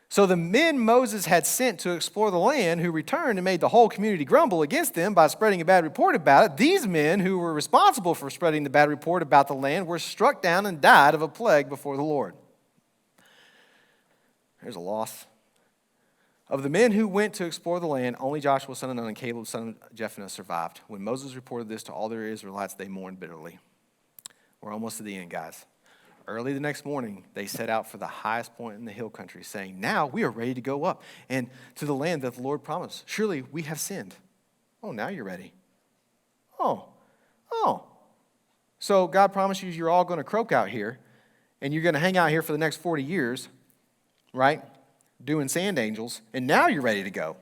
So the men Moses had sent to explore the land, who returned and made the whole community grumble against them by spreading a bad report about it, these men who were responsible for spreading the bad report about the land were struck down and died of a plague before the Lord. There's a loss. Of the men who went to explore the land, only Joshua, son of Nun, and Caleb, son of Jephunneh, survived. When Moses reported this to all the Israelites, they mourned bitterly. We're almost to the end, guys. Early the next morning, they set out for the highest point in the hill country, saying, now we are ready to go up and to the land that the Lord promised. Surely we have sinned. Oh, now you're ready. Oh. So God promised you're all going to croak out here, and you're going to hang out here for the next 40 years, right? Doing sand angels, and now you're ready to go.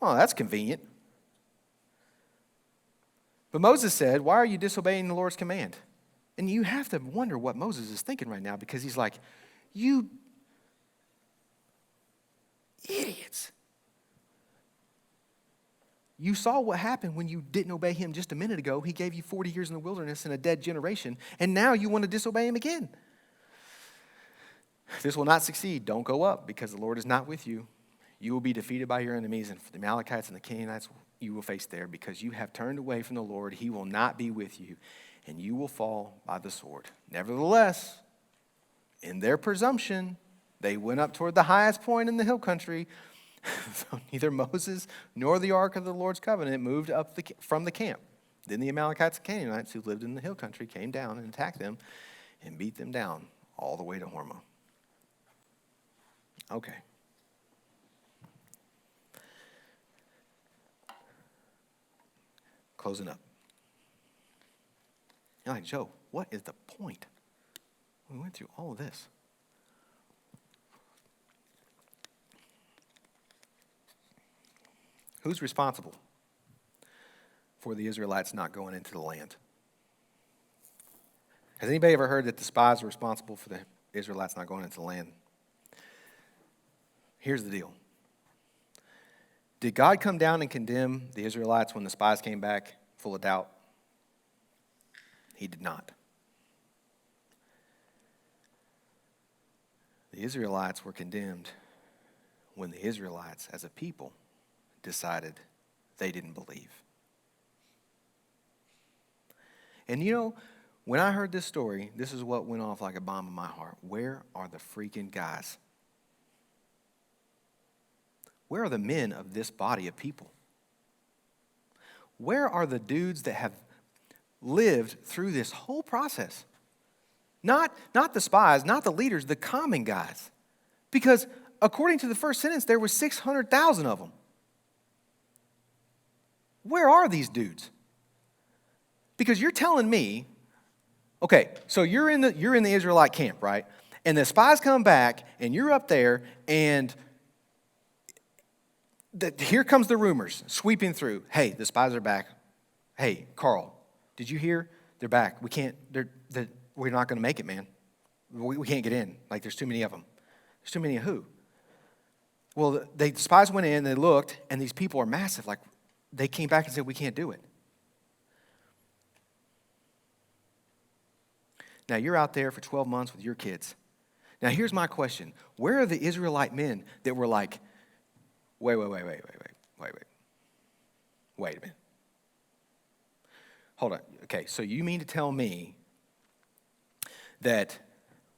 Oh, that's convenient. But Moses said, why are you disobeying the Lord's command? And you have to wonder what Moses is thinking right now, because he's like, you idiots. You saw what happened when you didn't obey him just a minute ago. He gave you 40 years in the wilderness and a dead generation, and now you want to disobey him again. This will not succeed. Don't go up, because the Lord is not with you. You will be defeated by your enemies, and for the Amalekites and the Canaanites you will face there, because you have turned away from the Lord. He will not be with you, and you will fall by the sword. Nevertheless, in their presumption, they went up toward the highest point in the hill country. So neither Moses nor the ark of the Lord's covenant moved up from the camp. Then the Amalekites and Canaanites who lived in the hill country came down and attacked them and beat them down all the way to Hormah. Okay. Closing up. You're like, Joe, what is the point? We went through all of this. Who's responsible for the Israelites not going into the land? Has anybody ever heard that the spies are responsible for the Israelites not going into the land? Here's the deal. Did God come down and condemn the Israelites when the spies came back full of doubt? He did not. The Israelites were condemned when the Israelites, as a people, decided they didn't believe. And you know, when I heard this story, this is what went off like a bomb in my heart. Where are the freaking guys? Where are the men of this body of people? Where are the dudes that have lived through this whole process? Not the spies, not the leaders, the common guys. Because according to the first sentence, there were 600,000 of them. Where are these dudes? Because you're telling me, okay, so you're in the Israelite camp, right? And the spies come back, and you're up there, and here comes the rumors sweeping through. Hey, the spies are back. Hey, Carl, did you hear? They're back. We're not going to make it, man. We can't get in. Like, there's too many of them. There's too many of who? Well, the spies went in, they looked, and these people are massive. Like, they came back and said, we can't do it. Now, you're out there for 12 months with your kids. Now, here's my question. Where are the Israelite men that were like, wait. Wait a minute. Hold on. Okay, so you mean to tell me that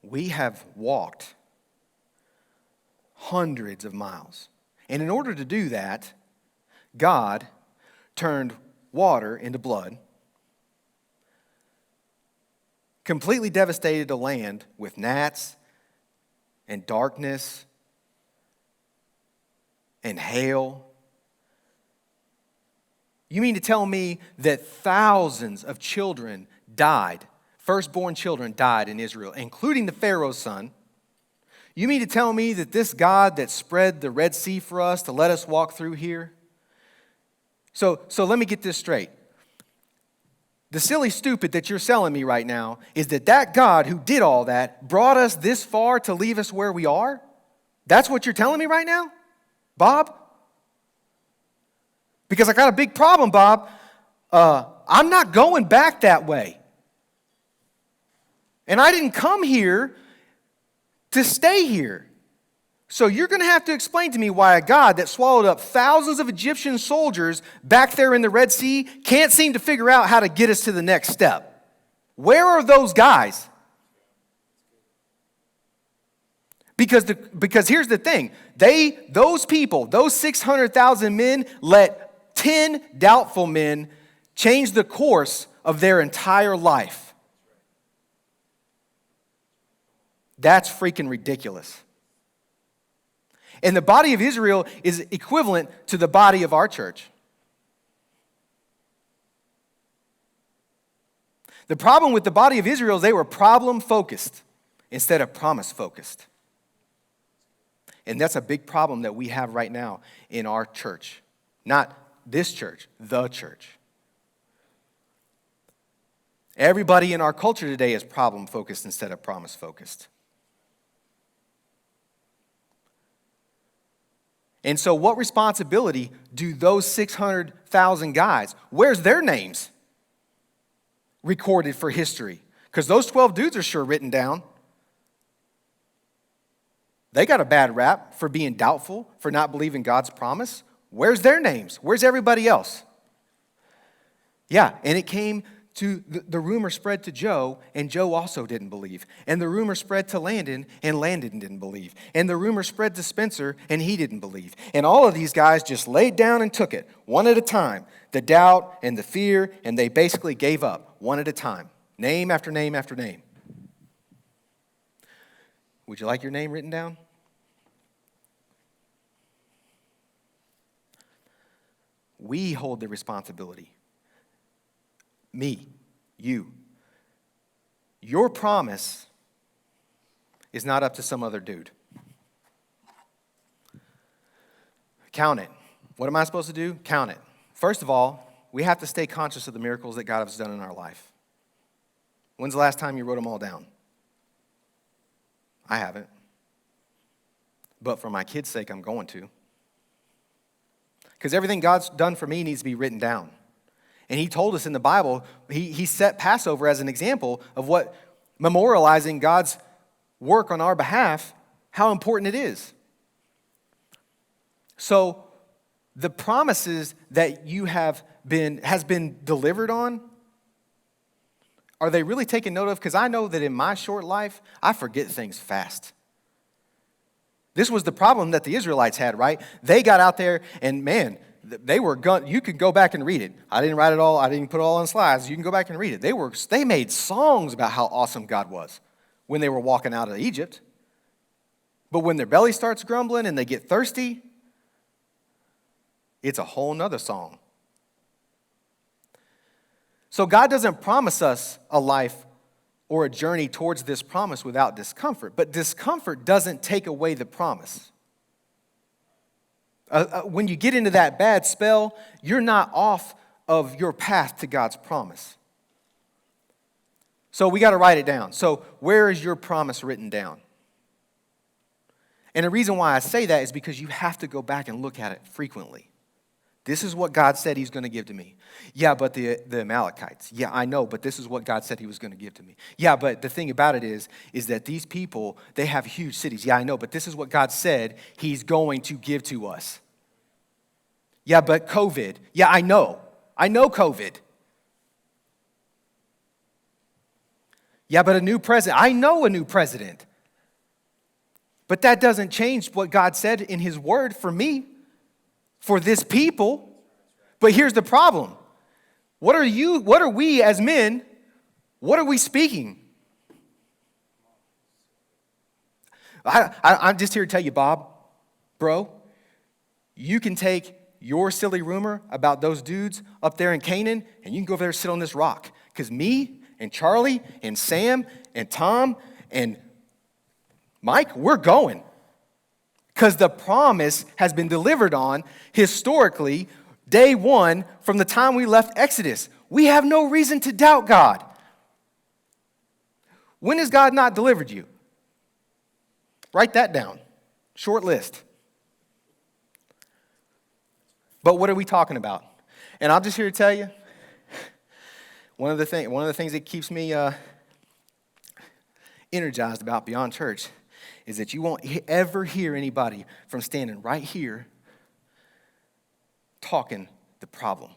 we have walked hundreds of miles, and in order to do that, God turned water into blood, completely devastated a land with gnats and darkness and hail. You mean to tell me that thousands of children died, firstborn children died in Israel, including the Pharaoh's son? You mean to tell me that this God that spread the Red Sea for us to let us walk through here? So let me get this straight. The silly stupid that you're selling me right now is that God who did all that brought us this far to leave us where we are? That's what you're telling me right now, Bob? Because I got a big problem, Bob. I'm not going back that way. And I didn't come here to stay here. So you're going to have to explain to me why a God that swallowed up thousands of Egyptian soldiers back there in the Red Sea can't seem to figure out how to get us to the next step. Where are those guys? Because here's the thing. Those people, those 600,000 men, let 10 doubtful men change the course of their entire life. That's freaking ridiculous. And the body of Israel is equivalent to the body of our church. The problem with the body of Israel is they were problem-focused instead of promise-focused. And that's a big problem that we have right now in our church. Not this church, the church. Everybody in our culture today is problem-focused instead of promise-focused. And so what responsibility do those 600,000 guys, where's their names recorded for history? Because those 12 dudes are sure written down. They got a bad rap for being doubtful, for not believing God's promise. Where's their names? Where's everybody else? Yeah, and it came to, the rumor spread to Joe, and Joe also didn't believe. And the rumor spread to Landon, and Landon didn't believe. And the rumor spread to Spencer, and he didn't believe. And all of these guys just laid down and took it, one at a time. The doubt and the fear, and they basically gave up, one at a time. Name after name after name. Would you like your name written down? We hold the responsibility. Me, you. Your promise is not up to some other dude. Count it. What am I supposed to do? Count it. First of all, we have to stay conscious of the miracles that God has done in our life. When's the last time you wrote them all down? I haven't. But for my kids' sake, I'm going to. Because everything God's done for me needs to be written down. And he told us in the Bible, he set Passover as an example of what memorializing God's work on our behalf, how important it is. So the promises that you has been delivered on, are they really taken note of? Because I know that in my short life, I forget things fast. This was the problem that the Israelites had, right? They got out there and man, you could go back and read it. I didn't write it all. I didn't put it all on slides. You can go back and read it. They made songs about how awesome God was when they were walking out of Egypt. But when their belly starts grumbling and they get thirsty, it's a whole nother song. So God doesn't promise us a life or a journey towards this promise without discomfort. But discomfort doesn't take away the promise. When you get into that bad spell, you're not off of your path to God's promise. So we got to write it down. So where is your promise written down? And the reason why I say that is because you have to go back and look at it frequently. This is what God said he's going to give to me. Yeah, but the Amalekites. Yeah, I know, but this is what God said he was going to give to me. Yeah, but the thing about it is that these people, they have huge cities. Yeah, I know, but this is what God said he's going to give to us. Yeah, but COVID. Yeah, I know. I know COVID. Yeah, but a new president. I know a new president. But that doesn't change what God said in his word for me, for this people. But here's the problem. What are we as men, what are we speaking? I'm just here to tell you, Bob, bro, you can take your silly rumor about those dudes up there in Canaan, and you can go over there and sit on this rock. Because me and Charlie and Sam and Tom and Mike, we're going. Because the promise has been delivered on historically, day one, from the time we left Exodus. We have no reason to doubt God. When has God not delivered you? Write that down. Short list. But what are we talking about? And I'm just here to tell you, one of the things that keeps me energized about Beyond Church is that you won't ever hear anybody from standing right here talking the problem.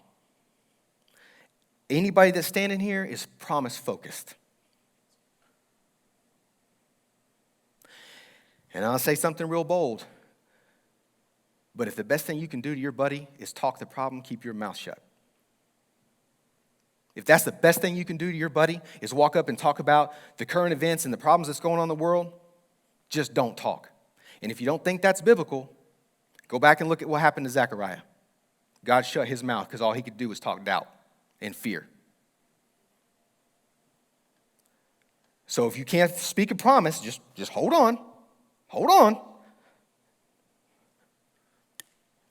Anybody that's standing here is promise focused. And I'll say something real bold. But if the best thing you can do to your buddy is talk the problem, keep your mouth shut. If that's the best thing you can do to your buddy is walk up and talk about the current events and the problems that's going on in the world, just don't talk. And if you don't think that's biblical, go back and look at what happened to Zechariah. God shut his mouth because all he could do was talk doubt and fear. So if you can't speak a promise, just hold on. Hold on.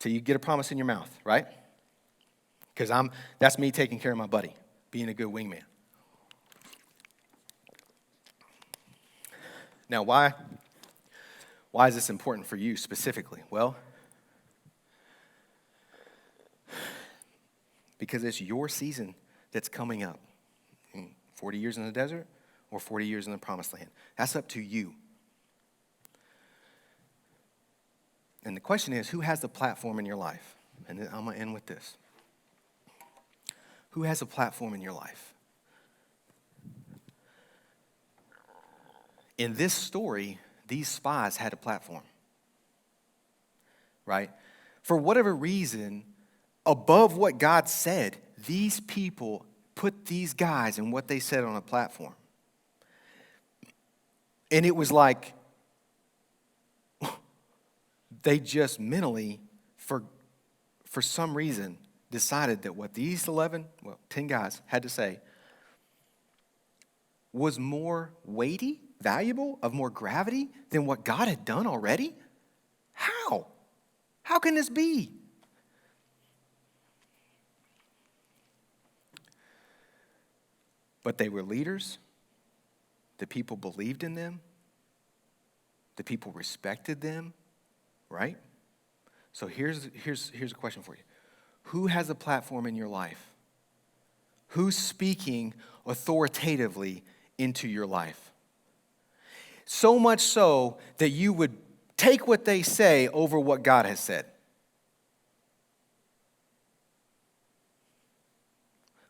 Till you get a promise in your mouth, right? Because that's me taking care of my buddy, being a good wingman. Now, why is this important for you specifically? Well, because it's your season that's coming up. 40 years in the desert or 40 years in the promised land. That's up to you. And the question is, who has the platform in your life? And I'm going to end with this. Who has a platform in your life? In this story, these spies had a platform, right? For whatever reason, above what God said, these people put these guys and what they said on a platform. And it was like, they just mentally, for some reason, decided that what these 10 guys had to say was more weighty, valuable, of more gravity than what God had done already? How? How can this be? But they were leaders. The people believed in them. The people respected them. Right? So here's a question for you. Who has a platform in your life? Who's speaking authoritatively into your life? So much so that you would take what they say over what God has said.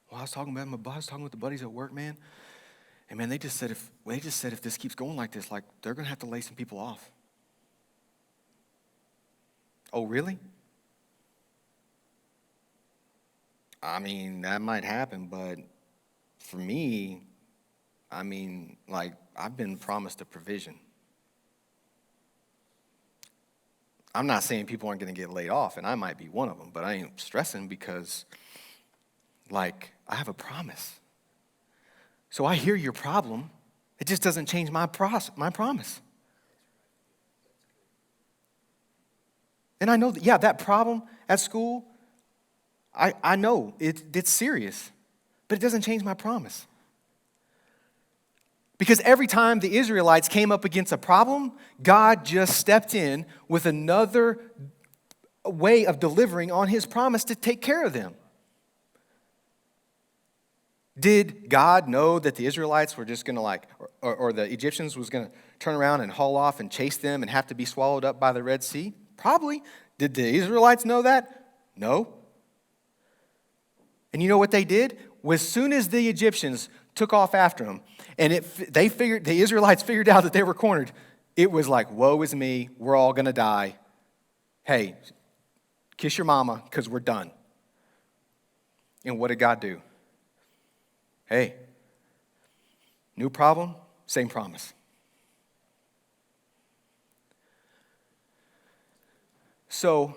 Well, I was talking with the buddies at work, man. And man, they just said if this keeps going like this, like they're gonna have to lay some people off. Oh, really? I mean, that might happen, but for me, I mean, like, I've been promised a provision. I'm not saying people aren't going to get laid off, and I might be one of them, but I ain't stressing because, like, I have a promise. So I hear your problem. It just doesn't change my promise. And I know that, that problem at school, I know it's serious, but it doesn't change my promise. Because every time the Israelites came up against a problem, God just stepped in with another way of delivering on his promise to take care of them. Did God know that the Israelites were just going to or the Egyptians was going to turn around and haul off and chase them and have to be swallowed up by the Red Sea? Probably. Did the Israelites know that? No. And you know what they did? As soon as the Egyptians took off after them, and the Israelites figured out that they were cornered, it was like, woe is me, we're all going to die. Hey, kiss your mama because we're done. And what did God do? Hey, new problem, same promise. So,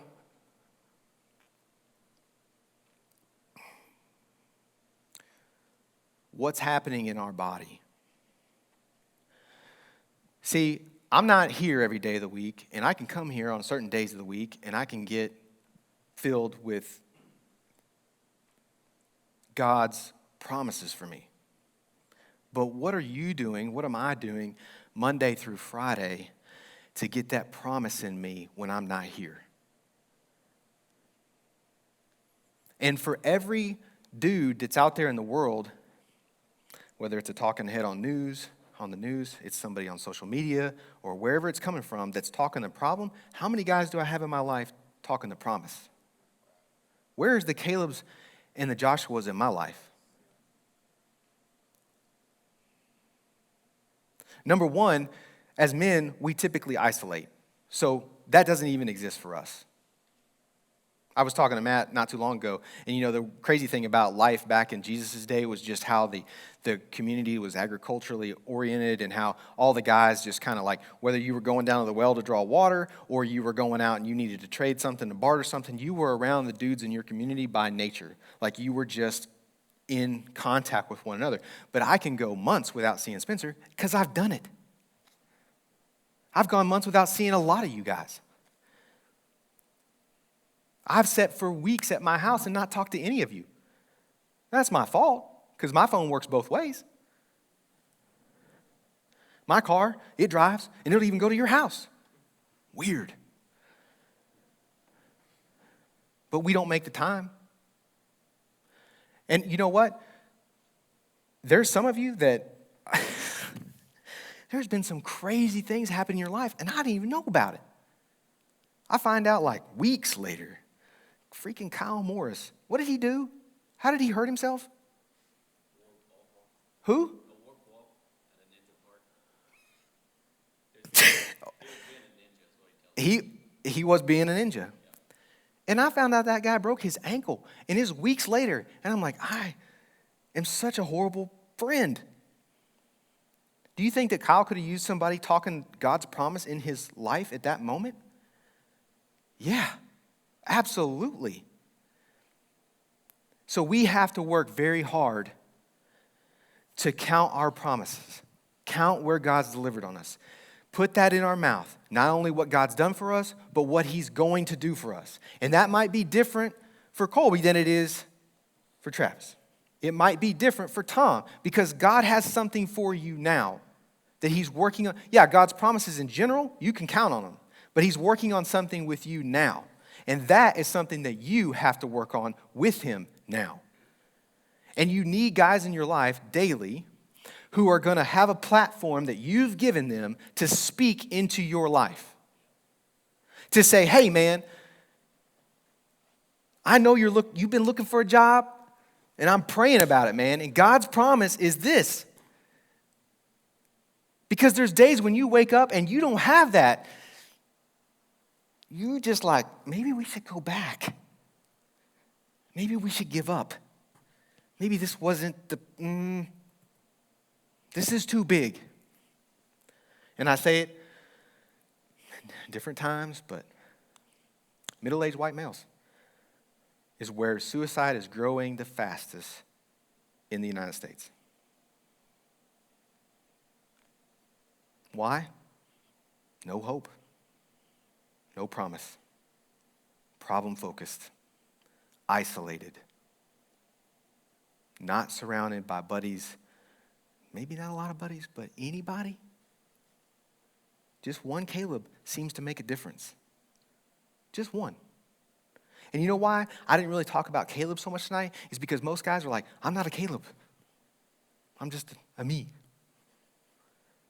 what's happening in our body? See, I'm not here every day of the week, and I can come here on certain days of the week, and I can get filled with God's promises for me. But what are you doing? What am I doing Monday through Friday to get that promise in me when I'm not here? And for every dude that's out there in the world, whether it's a talking head on the news, it's somebody on social media, or wherever it's coming from that's talking the problem, how many guys do I have in my life talking the promise? Where's the Calebs and the Joshuas in my life? Number one, as men, we typically isolate. So that doesn't even exist for us. I was talking to Matt not too long ago, and the crazy thing about life back in Jesus' day was just how the community was agriculturally oriented, and how all the guys just kind of like, whether you were going down to the well to draw water or you were going out and you needed to trade something, to barter something, you were around the dudes in your community by nature. Like you were just in contact with one another. But I can go months without seeing Spencer because I've done it. I've gone months without seeing a lot of you guys. I've sat for weeks at my house and not talked to any of you. That's my fault, because my phone works both ways. My car, it drives, and it'll even go to your house. Weird. But we don't make the time. And you know what? There's some of you that there's been some crazy things happen in your life, and I didn't even know about it. I find out like weeks later. Freaking Kyle Morris. What did he do? How did he hurt himself? Who? He was being a ninja. And I found out that guy broke his ankle. And it's weeks later. And I'm like, I am such a horrible friend. Do you think that Kyle could have used somebody talking God's promise in his life at that moment? Yeah. Absolutely. So we have to work very hard to count our promises, count where God's delivered on us. Put that in our mouth, not only what God's done for us, but what he's going to do for us. And that might be different for Colby than it is for Travis. It might be different for Tom, because God has something for you now that he's working on. Yeah, God's promises in general, you can count on them, but he's working on something with you now. And that is something that you have to work on with him now. And you need guys in your life daily who are going to have a platform that you've given them to speak into your life. To say, hey, man, I know you've been looking for a job, and I'm praying about it, man. And God's promise is this. Because there's days when you wake up and you don't have that. You're just like, maybe we should go back. Maybe we should give up. Maybe this wasn't this is too big. And I say it different times, but middle-aged white males is where suicide is growing the fastest in the United States. Why? No hope. No promise. Problem-focused. Isolated. Not surrounded by buddies. Maybe not a lot of buddies, but anybody. Just one Caleb seems to make a difference. Just one. And you know why I didn't really talk about Caleb so much tonight? Is because most guys are like, I'm not a Caleb. I'm just a me.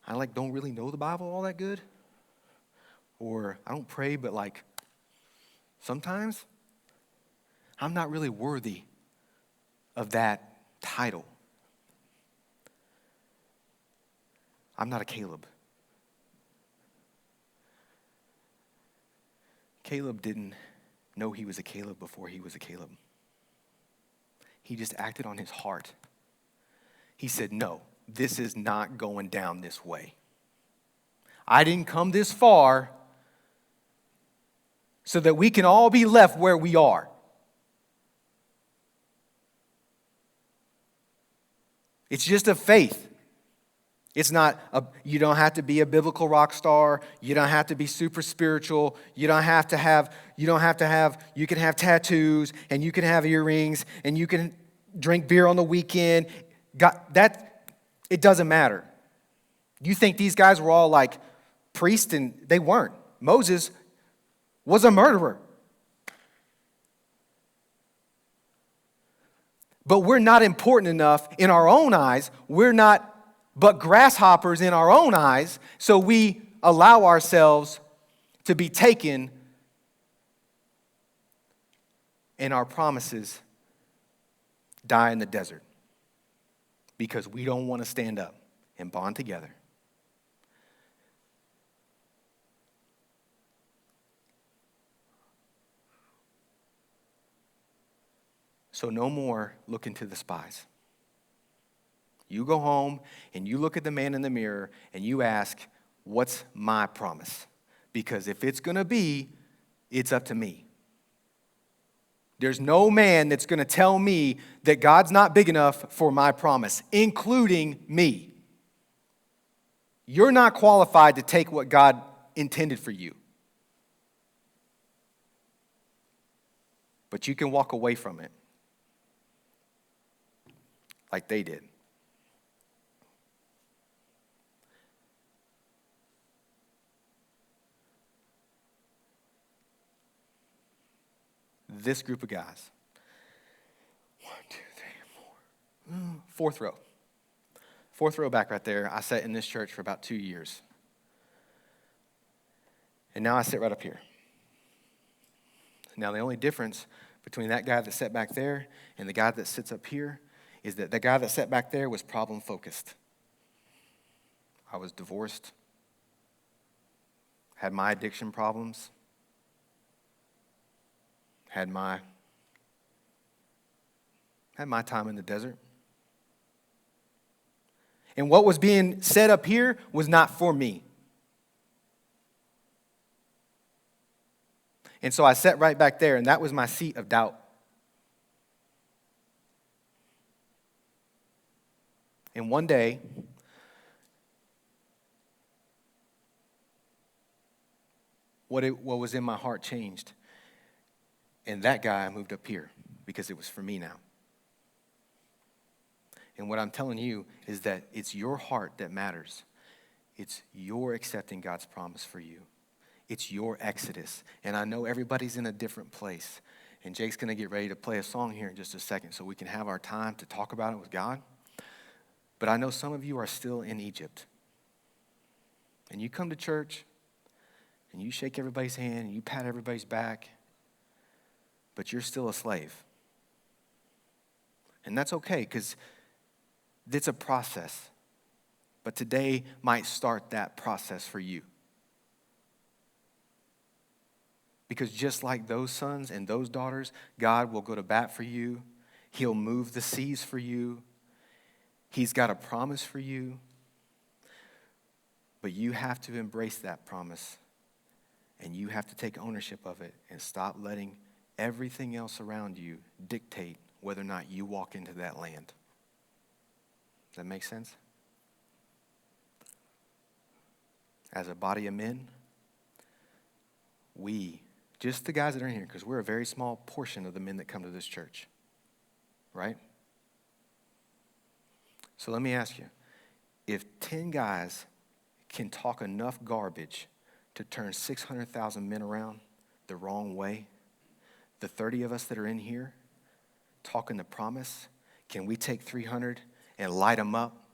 I don't really know the Bible all that good. Or I don't pray, but sometimes. I'm not really worthy of that title. I'm not a Caleb. Caleb didn't know he was a Caleb before he was a Caleb. He just acted on his heart. He said, no, this is not going down this way. I didn't come this far so that we can all be left where we are. It's just a faith. It's not, you don't have to be a biblical rock star. You don't have to be super spiritual. You can have tattoos, and you can have earrings, and you can drink beer on the weekend. It doesn't matter. You think these guys were all like priests, and they weren't. Moses was a murderer. But we're not important enough in our own eyes. We're not but grasshoppers in our own eyes, so we allow ourselves to be taken, and our promises die in the desert because we don't want to stand up and bond together. So no more looking to the spies. You go home and you look at the man in the mirror and you ask, what's my promise? Because if it's going to be, it's up to me. There's no man that's going to tell me that God's not big enough for my promise, including me. You're not qualified to take what God intended for you. But you can walk away from it like they did. This group of guys. 1, 2, 3, 4. Fourth row. Fourth row back right there. I sat in this church for about 2 years. And now I sit right up here. Now the only difference between that guy that sat back there and the guy that sits up here is that the guy that sat back there was problem focused. I was divorced, had my addiction problems, had my time in the desert. And what was being said up here was not for me. And so I sat right back there, and that was my seat of doubt. And one day, what was in my heart changed. And that guy moved up here because it was for me now. And what I'm telling you is that it's your heart that matters. It's your accepting God's promise for you. It's your exodus. And I know everybody's in a different place. And Jake's going to get ready to play a song here in just a second so we can have our time to talk about it with God. But I know some of you are still in Egypt. And you come to church and you shake everybody's hand and you pat everybody's back. But you're still a slave. And that's okay, because it's a process. But today might start that process for you. Because just like those sons and those daughters, God will go to bat for you. He'll move the seas for you. He's got a promise for you. But you have to embrace that promise. And you have to take ownership of it and stop letting everything else around you dictate whether or not you walk into that land. Does that make sense? As a body of men, we, just the guys that are in here, because we're a very small portion of the men that come to this church, right? So let me ask you, if 10 guys can talk enough garbage to turn 600,000 men around the wrong way, the 30 of us that are in here talking the promise, can we take 300 and light them up?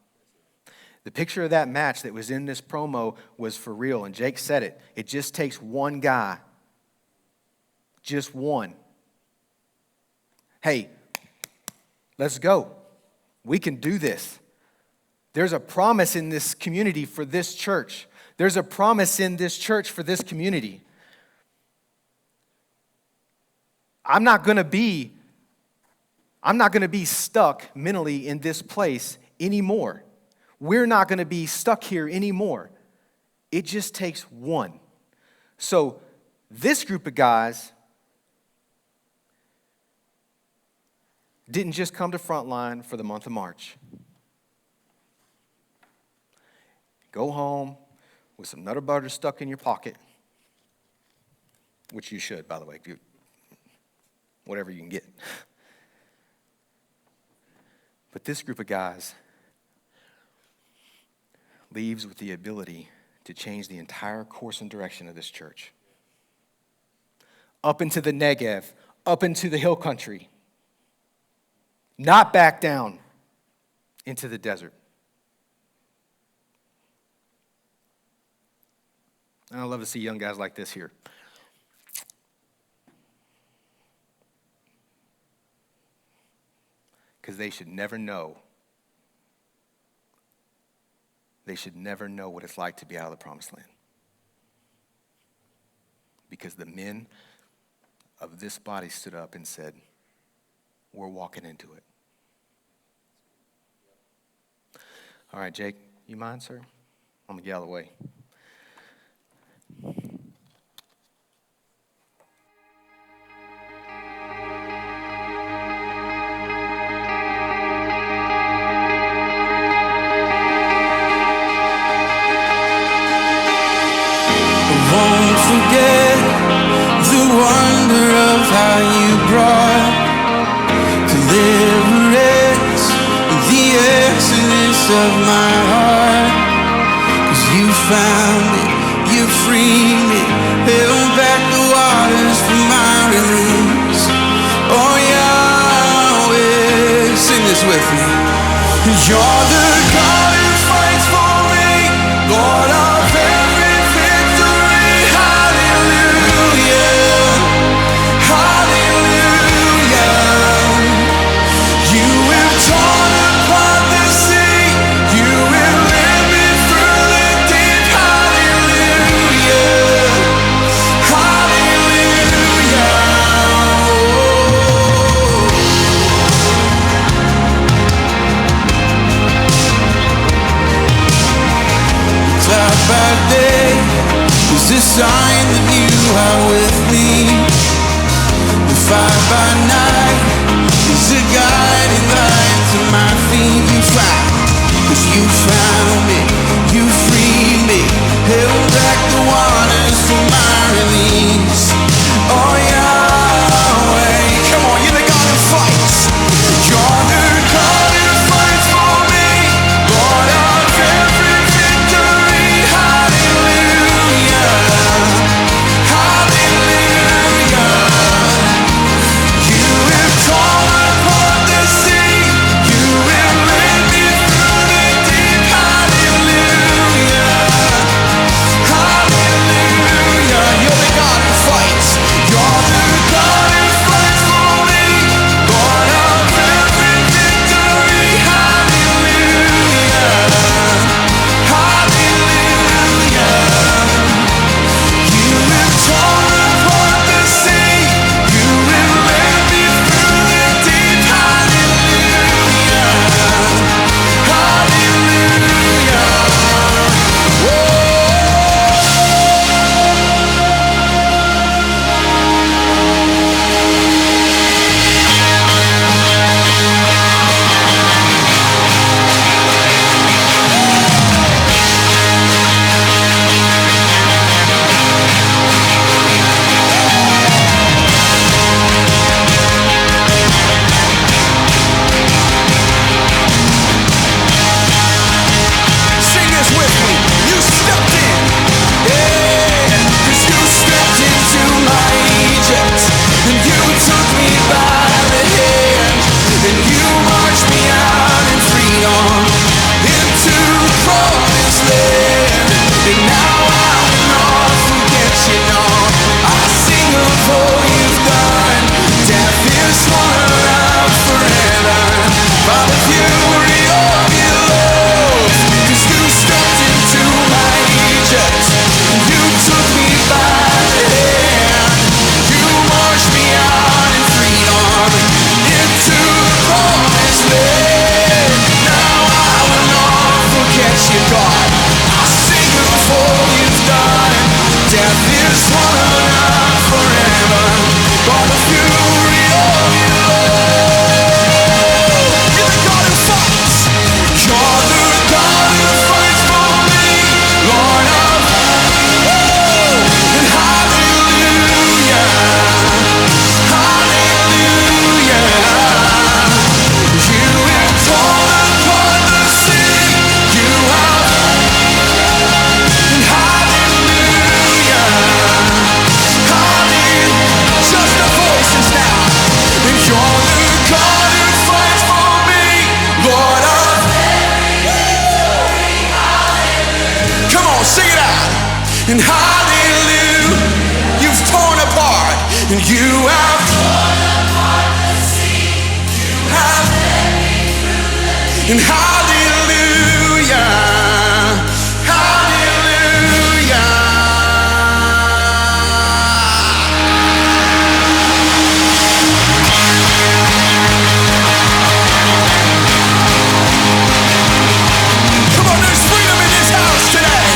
The picture of that match that was in this promo was for real, and Jake said it. It just takes one guy, just one, hey, let's go. We can do this. There's a promise in this community for this church. There's a promise in this church for this community. I'm not going to be stuck mentally in this place anymore. We're not going to be stuck here anymore. It just takes one. So this group of guys didn't just come to Frontline for the month of March. Go home with some Nutter Butter stuck in your pocket, which you should, by the way, whatever you can get. But this group of guys leaves with the ability to change the entire course and direction of this church. Up into the Negev, up into the hill country. Not back down into the desert. And I love to see young guys like this here. Because they should never know. They should never know what it's like to be out of the promised land. Because the men of this body stood up and said, we're walking into it. All right, Jake, you mind, sir? I'm going to get out of the way. Won't forget the wonder of how you brought deliverance, the exodus of my heart. 'Cause you found it, you freed me, held back the waters for my release. Oh Yahweh, sing this with me. You're the God who fights for me, Lord of every victory. Hallelujah, hallelujah. You have torn apart the sea, you have led me through the deep. Hallelujah, hallelujah. and hallelujah, hallelujah. Come on, there's freedom in this house today.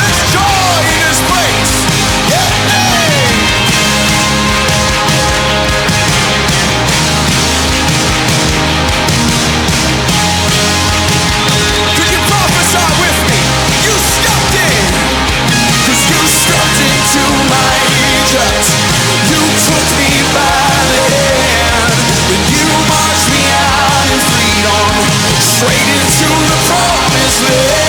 There's joy in this place. Yeah. Could you prophesy with me? You stepped in, 'cause you stepped into my Egypt. You took me by the hand, and you marched me out in freedom, straight into the promised land.